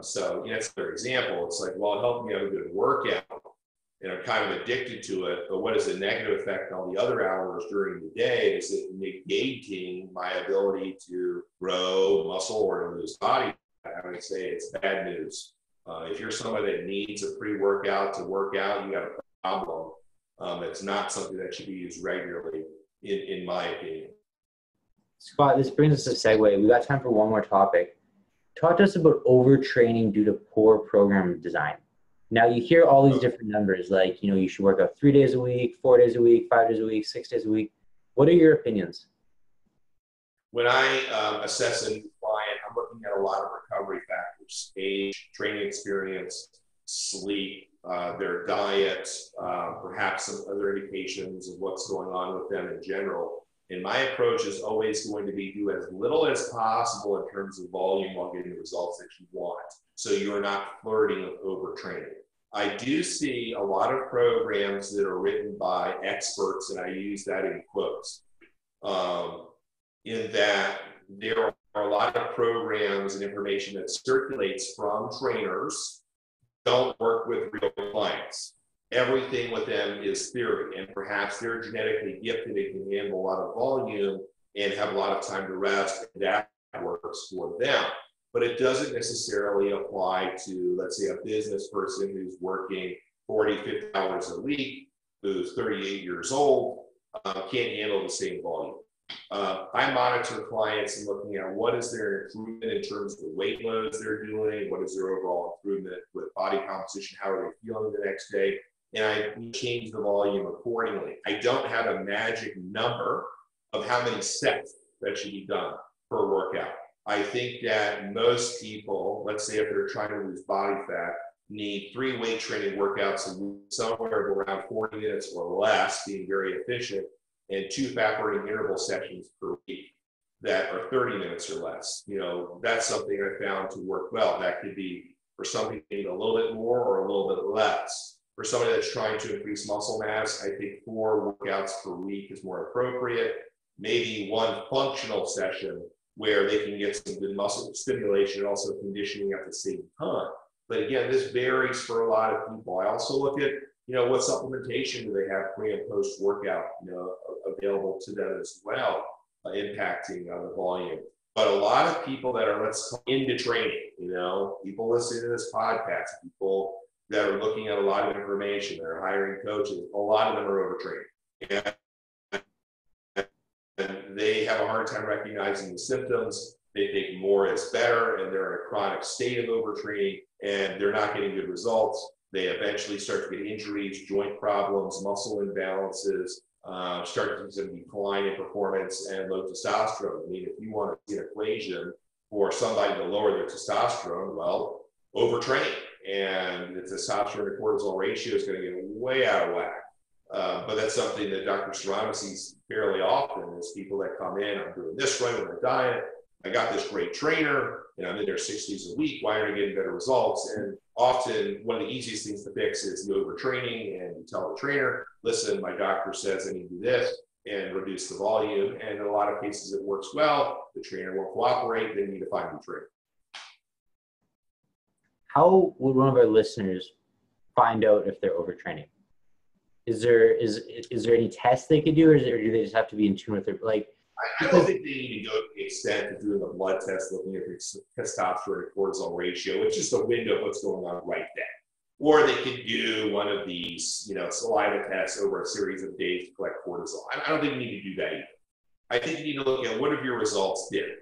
So, it's another example. It's like, well, it helped me have a good workout, and I'm kind of addicted to it, but what is the negative effect on the other hours during the day? Is it negating my ability to grow muscle or to lose body fat? I would say it's bad news. If you're somebody that needs a pre-workout to work out, you got a problem. It's not something that should be used regularly, in my opinion. Scott, this brings us to segue. We got time for one more topic. Talk to us about overtraining due to poor program design. Now, you hear all these different numbers, like, you should work out 3 days a week, 4 days a week, 5 days a week, 6 days a week. What are your opinions? When I assess a new client, I'm looking at a lot of recovery factors: age, training experience, sleep, their diet, perhaps some other indications of what's going on with them in general. And my approach is always going to be do as little as possible in terms of volume while getting the results that you want, so you're not flirting with overtraining. I do see a lot of programs that are written by experts, and I use that in quotes, in that there are a lot of programs and information that circulates from trainers, don't work with real clients. Everything with them is theory, and perhaps they're genetically gifted and can handle a lot of volume and have a lot of time to rest, and that works for them. But it doesn't necessarily apply to, let's say, a business person who's working 40, 50 hours a week, who's 38 years old, can't handle the same volume. I monitor clients and looking at what is their improvement in terms of the weight loads they're doing, what is their overall improvement with body composition, how are they feeling the next day, and I change the volume accordingly. I don't have a magic number of how many sets that should be done per workout. I think that most people, let's say if they're trying to lose body fat, need 3 weight training workouts somewhere around 40 minutes or less, being very efficient, and 2 fat burning interval sessions per week that are 30 minutes or less. You know, that's something I found to work well. That could be for somebody who needs a little bit more or a little bit less. For somebody that's trying to increase muscle mass, I think 4 workouts per week is more appropriate. Maybe 1 functional session where they can get some good muscle stimulation and also conditioning at the same time. But again, this varies for a lot of people. I also look at, you know, what supplementation do they have pre and post workout, you know, available to them as well, impacting the volume. But a lot of people that are, let's call into training, you know, people listening to this podcast, people that are looking at a lot of information, they're hiring coaches, a lot of them are overtraining. And they have a hard time recognizing the symptoms. They think more is better, and they're in a chronic state of overtraining, and they're not getting good results. They eventually start to get injuries, joint problems, muscle imbalances, start to see some decline in performance and low testosterone. I mean, if you want to see an equation for somebody to lower their testosterone, well, overtrain. And the testosterone to cortisol ratio is going to get way out of whack. But that's something that Dr. Serrano sees fairly often is people that come in, I'm doing this right with my diet, I got this great trainer, and I'm in there 6 days a week, why aren't I getting better results? And often one of the easiest things to fix is the overtraining, and you tell the trainer, listen, my doctor says I need to do this, and reduce the volume. And in a lot of cases it works well, the trainer won't cooperate, they need to find a new trainer. How would one of our listeners find out if they're overtraining? Is there any tests they could do, or do they just have to be in tune with their, like? I don't think they need to go to the extent of doing a blood test, looking at their testosterone to cortisol ratio. It's just a window of what's going on right then. Or they could do one of these, you know, saliva tests over a series of days to collect cortisol. I don't think you need to do that either. I think you need to look at what have your results been.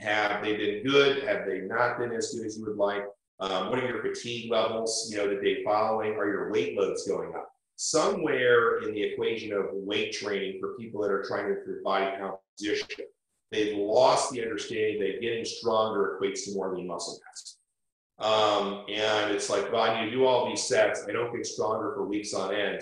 Have they been good? Have they not been as good as you would like? What are your fatigue levels, you know, the day following? Are your weight loads going up? Somewhere in the equation of weight training for people that are trying to improve body composition, they've lost the understanding that getting stronger equates to more lean muscle mass. And it's like, well, I need to do all these sets. I don't get stronger for weeks on end,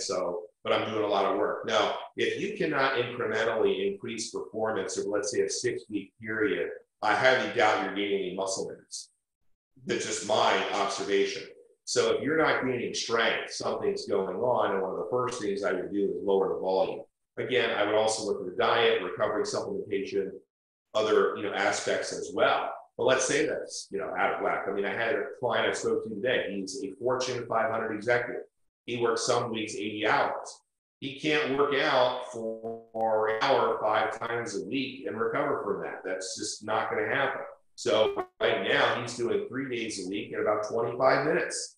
but I'm doing a lot of work. Now, if you cannot incrementally increase performance over, let's say, a 6-week period, I highly doubt you're gaining any muscle mass. That's just my observation. So if you're not gaining strength, something's going on, and one of the first things I would do is lower the volume. Again, I would also look at the diet, recovery, supplementation, other, you know, aspects as well. But let's say that's, you know, out of whack. I mean, I had a client I spoke to today. He's a Fortune 500 executive. He works some weeks 80 hours. He can't work out for an hour 5 times a week and recover from that. That's just not going to happen. So right now he's doing 3 days a week at about 25 minutes.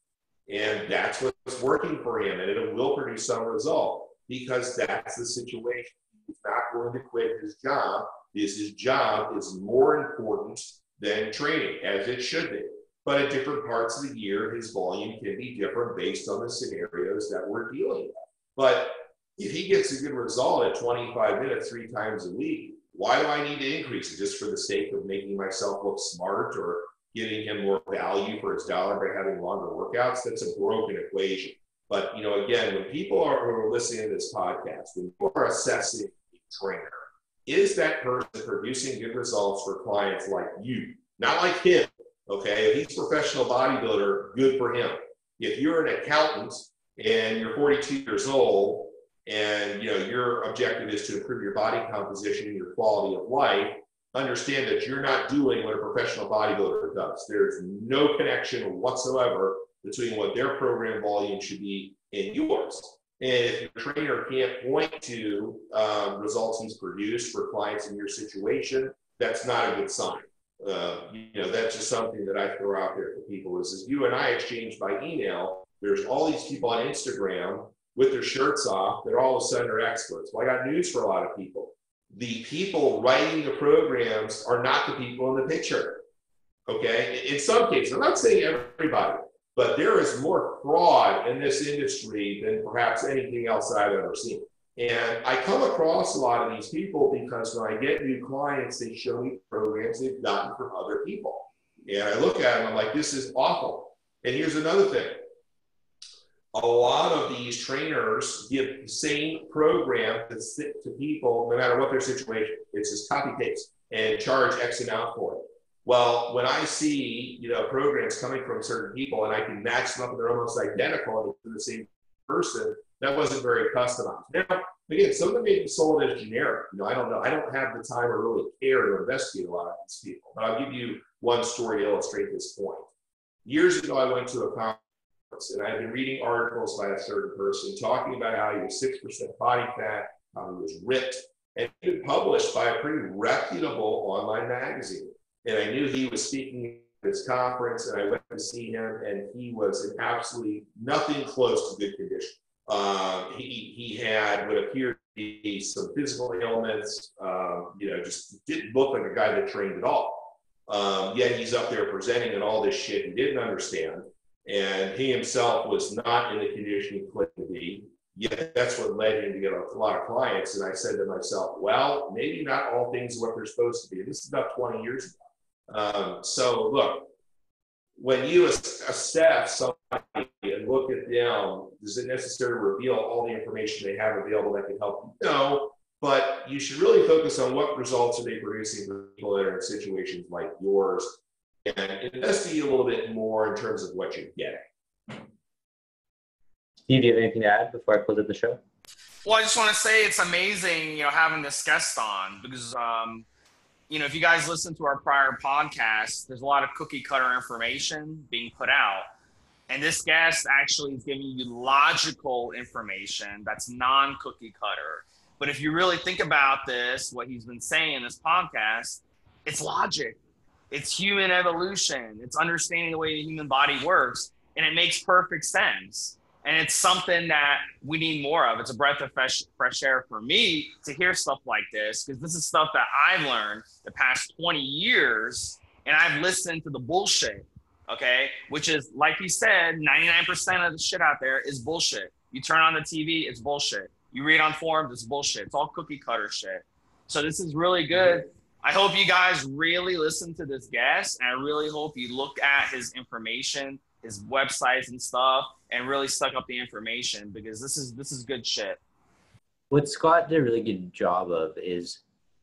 And that's what's working for him. And it will produce some result because that's the situation. He's not going to quit his job. His job is more important than training, as it should be. But at different parts of the year, his volume can be different based on the scenarios that we're dealing with. But if he gets a good result at 25 minutes 3 times a week, why do I need to increase it? Just for the sake of making myself look smart or giving him more value for his dollar by having longer workouts? That's a broken equation. But, you know, again, when people are listening to this podcast, when you are assessing a trainer, is that person producing good results for clients like you? Not like him, okay? If he's a professional bodybuilder, good for him. If you're an accountant and you're 42 years old and, you know, your objective is to improve your body composition and your quality of life, understand that you're not doing what a professional bodybuilder does. There's no connection whatsoever between what their program volume should be and yours. And if your trainer can't point to results he's produced for clients in your situation, that's not a good sign. You know, that's just something that I throw out there for people is you and I exchange by email. There's all these people on Instagram with their shirts off that all of a sudden are experts. Well, I got news for a lot of people. The people writing the programs are not the people in the picture. Okay, in some cases, I'm not saying everybody, but there is more fraud in this industry than perhaps anything else that I've ever seen. And I come across a lot of these people because when I get new clients, they show me programs they've gotten from other people. And I look at them, I'm like, this is awful. And here's another thing. A lot of these trainers give the same program to people, no matter what their situation. It's just copy paste and charge X amount for it. Well, when I see, programs coming from certain people and I can match them up and they're almost identical to the same person, that wasn't very customized. Now, again, some of them may be sold as generic. I don't know. I don't have the time or really care to investigate a lot of these people. But I'll give you one story to illustrate this point. Years ago, I went to a conference and I had been reading articles by a certain person talking about how he was 6% body fat, how he was ripped, and it had been published by a pretty reputable online magazine. And I knew he was speaking at this conference, and I went to see him, and he was in absolutely nothing close to good condition. He had what appeared to be some physical ailments, just didn't look like a guy that trained at all. Yet he's up there presenting and all this shit he didn't understand. And he himself was not in the condition he claimed to be. Yet that's what led him to get a lot of clients. And I said to myself, well, maybe not all things are what they're supposed to be. This is about 20 years ago. So look, when you assess somebody and look at them, does it necessarily reveal all the information they have available that can help you? No, but you should really focus on what results are they producing for people that are in situations like yours and investigate a little bit more in terms of what you're getting. Steve, do you have anything to add before I close up the show? Well, I just want to say it's amazing, having this guest on because, if you guys listen to our prior podcast, there's a lot of cookie cutter information being put out. And this guest actually is giving you logical information that's non-cookie cutter. But if you really think about this, what he's been saying in this podcast, it's logic. It's human evolution. It's understanding the way the human body works. And it makes perfect sense. And it's something that we need more of. It's a breath of fresh air for me to hear stuff like this, because this is stuff that I've learned the past 20 years, and I've listened to the bullshit, okay? Which is, like he said, 99% of the shit out there is bullshit. You turn on the TV, it's bullshit. You read on forums, it's bullshit. It's all cookie cutter shit. So this is really good. I hope you guys really listen to this guest, and I really hope you look at his information, his websites and stuff, and really suck up the information, because this is good shit. What Scott did a really good job of is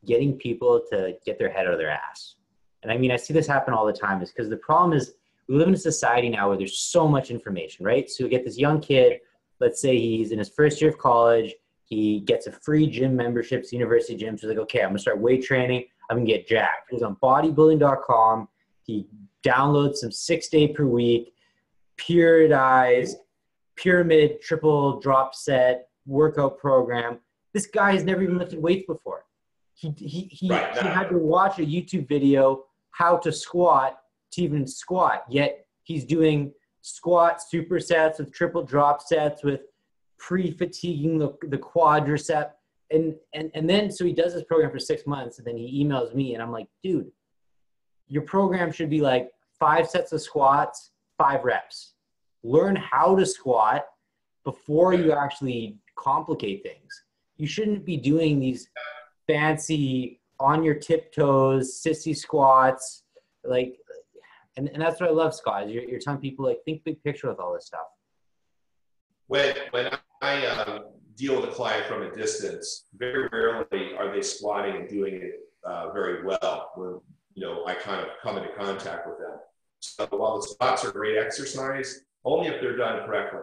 getting people to get their head out of their ass. And I mean, I see this happen all the time, is because the problem is we live in a society now where there's so much information, right? So you get this young kid, let's say he's in his first year of college, he gets a free gym membership to university gyms. So he's like, okay, I'm gonna start weight training, I'm gonna get jacked. He's on bodybuilding.com, he downloads some 6 day per week, periodized, pyramid, triple drop set workout program. This guy has never even lifted weights before. He had to watch a YouTube video how to squat to even squat, yet he's doing squat supersets with triple drop sets with pre-fatiguing the quadricep. And then, so he does this program for 6 months, and then he emails me, and I'm like, dude, your program should be like 5 sets of squats, 5 reps. Learn how to squat before you actually complicate things. You shouldn't be doing these fancy on your tiptoes, sissy squats, like, and that's what I love, Scott. You're telling people, like, think big picture with all this stuff. When I deal with a client from a distance, very rarely are they squatting and doing it very well when I kind of come into contact with them. So while the squats are great exercise, only if they're done correctly.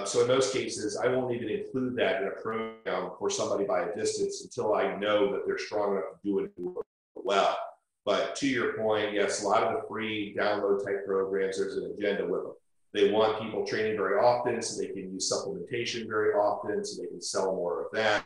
So in most cases, I won't even include that in a program for somebody by a distance until I know that they're strong enough to do it well. But to your point, yes, a lot of the free download type programs, there's an agenda with them. They want people training very often so they can use supplementation very often so they can sell more of that.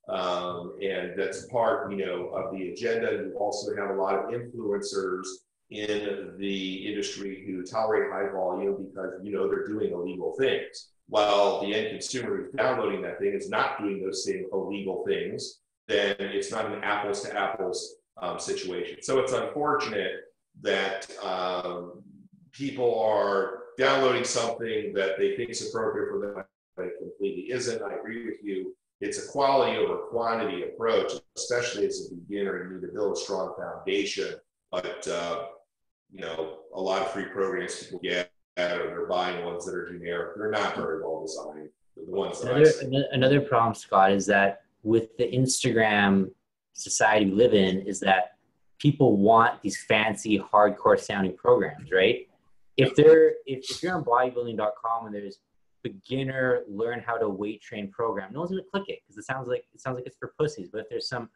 And that's part, of the agenda. You also have a lot of influencers in the industry who tolerate high volume because, they're doing illegal things. While the end consumer who's downloading that thing is not doing those same illegal things, then it's not an apples to apples situation. So it's unfortunate that people are downloading something that they think is appropriate for them, but it completely isn't. I agree with you. It's a quality over quantity approach, especially as a beginner. You need to build a strong foundation. But you know, a lot of free programs people get, or they're buying ones that are generic. They're not very well designed. The ones that another problem, Scott, is that with the Instagram society we live in, is that people want these fancy, hardcore sounding programs, right? If you're on bodybuilding.com and there's beginner learn how to weight train program, no one's gonna click it because it sounds like it's for pussies. But if there's some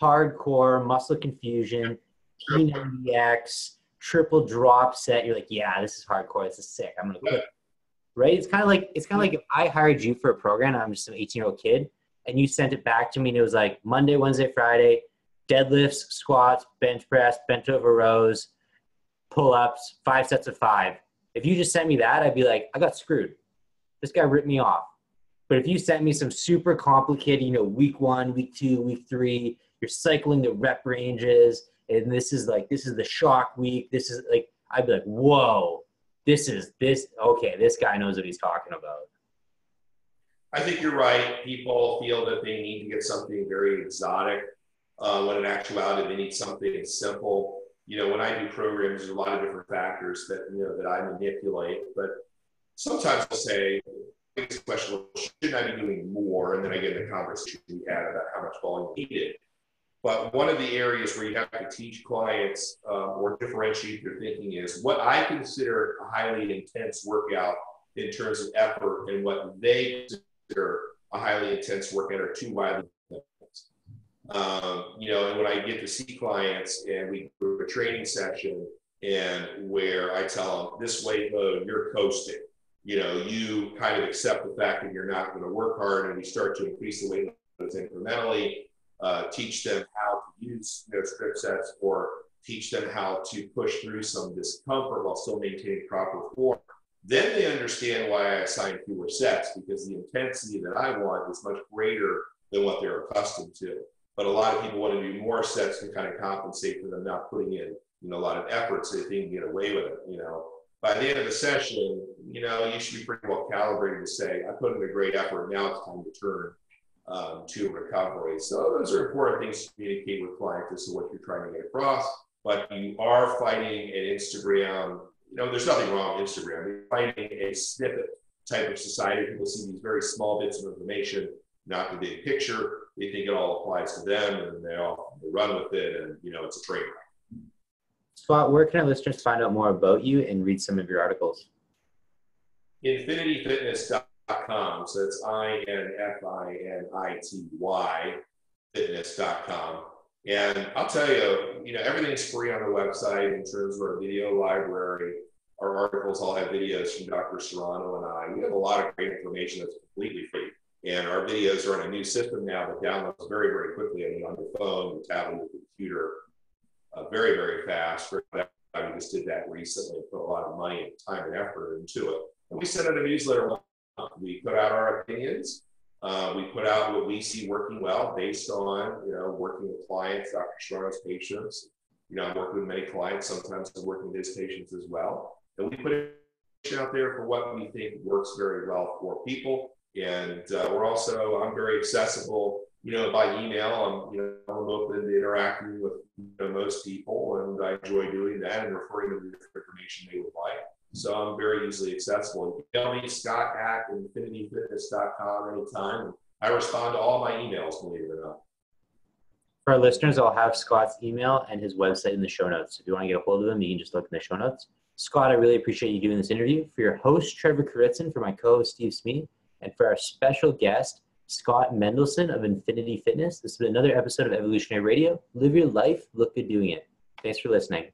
hardcore muscle confusion, P90X, triple drop set, you're like, yeah, this is hardcore, this is sick, I'm gonna click it. Right? It's kind of like if I hired you for a program and I'm just an 18-year-old kid and you sent it back to me and it was like Monday, Wednesday, Friday, deadlifts, squats, bench press, bent over rows, pull-ups, 5 sets of 5. If you just sent me that, I'd be like, I got screwed. This guy ripped me off. But if you sent me some super complicated, you know, week 1, week 2, week 3, you're cycling the rep ranges, and this is the shock week. This is like, I'd be like, whoa, okay, this guy knows what he's talking about. I think you're right. People feel that they need to get something very exotic, when in actuality they need something simple. You know, when I do programs, there's a lot of different factors that, you know, that I manipulate. But sometimes I'll say, biggest question, well, shouldn't I be doing more? And then I get in the conversation we had about how much volume needed. But one of the areas where you have to teach clients or differentiate their thinking is what I consider a highly intense workout in terms of effort and what they consider a highly intense workout are two widely different things. You know, and when I get to see clients and we do a training session and where I tell them this weight load, you're coasting. You know, you kind of accept the fact that you're not going to work hard, and we start to increase the weight loads incrementally. Teach them how to use strip sets, or teach them how to push through some discomfort while still maintaining proper form. Then they understand why I assign fewer sets, because the intensity that I want is much greater than what they're accustomed to. But a lot of people want to do more sets to kind of compensate for them not putting in, you know, a lot of effort so that they can get away with it. You know, by the end of the session, you know, you should be pretty well calibrated to say, I put in a great effort, now it's time to turn to recovery. So those are important things to communicate with clients as to what you're trying to get across. But you are fighting an Instagram, you know, there's nothing wrong with Instagram. You're fighting a snippet type of society. People see these very small bits of information, not the big picture. They think it all applies to them, and they run with it, and, you know, it's a train wreck. Scott, where can our listeners find out more about you and read some of your articles? InfinityFitness.com. So it's INFINITY fitness.com. And I'll tell you, you know, everything's free on the website in terms of our video library. Our articles all have videos from Dr. Serrano and I. We have a lot of great information that's completely free. And our videos are on a new system now that downloads very, very quickly. I mean, on your phone, your tablet, your computer, very, very fast. We just did that recently, put a lot of money and time and effort into it. And we send out a newsletter. We put out our opinions. We put out what we see working well based on, you know, working with clients, Dr. Serrano's patients. You know, I'm working with many clients. Sometimes I'm working with his patients as well. And we put it out there for what we think works very well for people. And I'm very accessible, you know, by email. I'm open to interacting with, you know, most people, and I enjoy doing that and referring them to the information they would like. So I'm very easily accessible. You can email me, scott@infinityfitness.com anytime. I respond to all my emails, believe it or not. For our listeners, I'll have Scott's email and his website in the show notes. If you want to get a hold of him, you can just look in the show notes. Scott, I really appreciate you doing this interview. For your host, Trevor Kouritzin, for my co-host, Steve Smee, and for our special guest, Scott Mendelson of Infinity Fitness. This has been another episode of Evolutionary Radio. Live your life, look good doing it. Thanks for listening.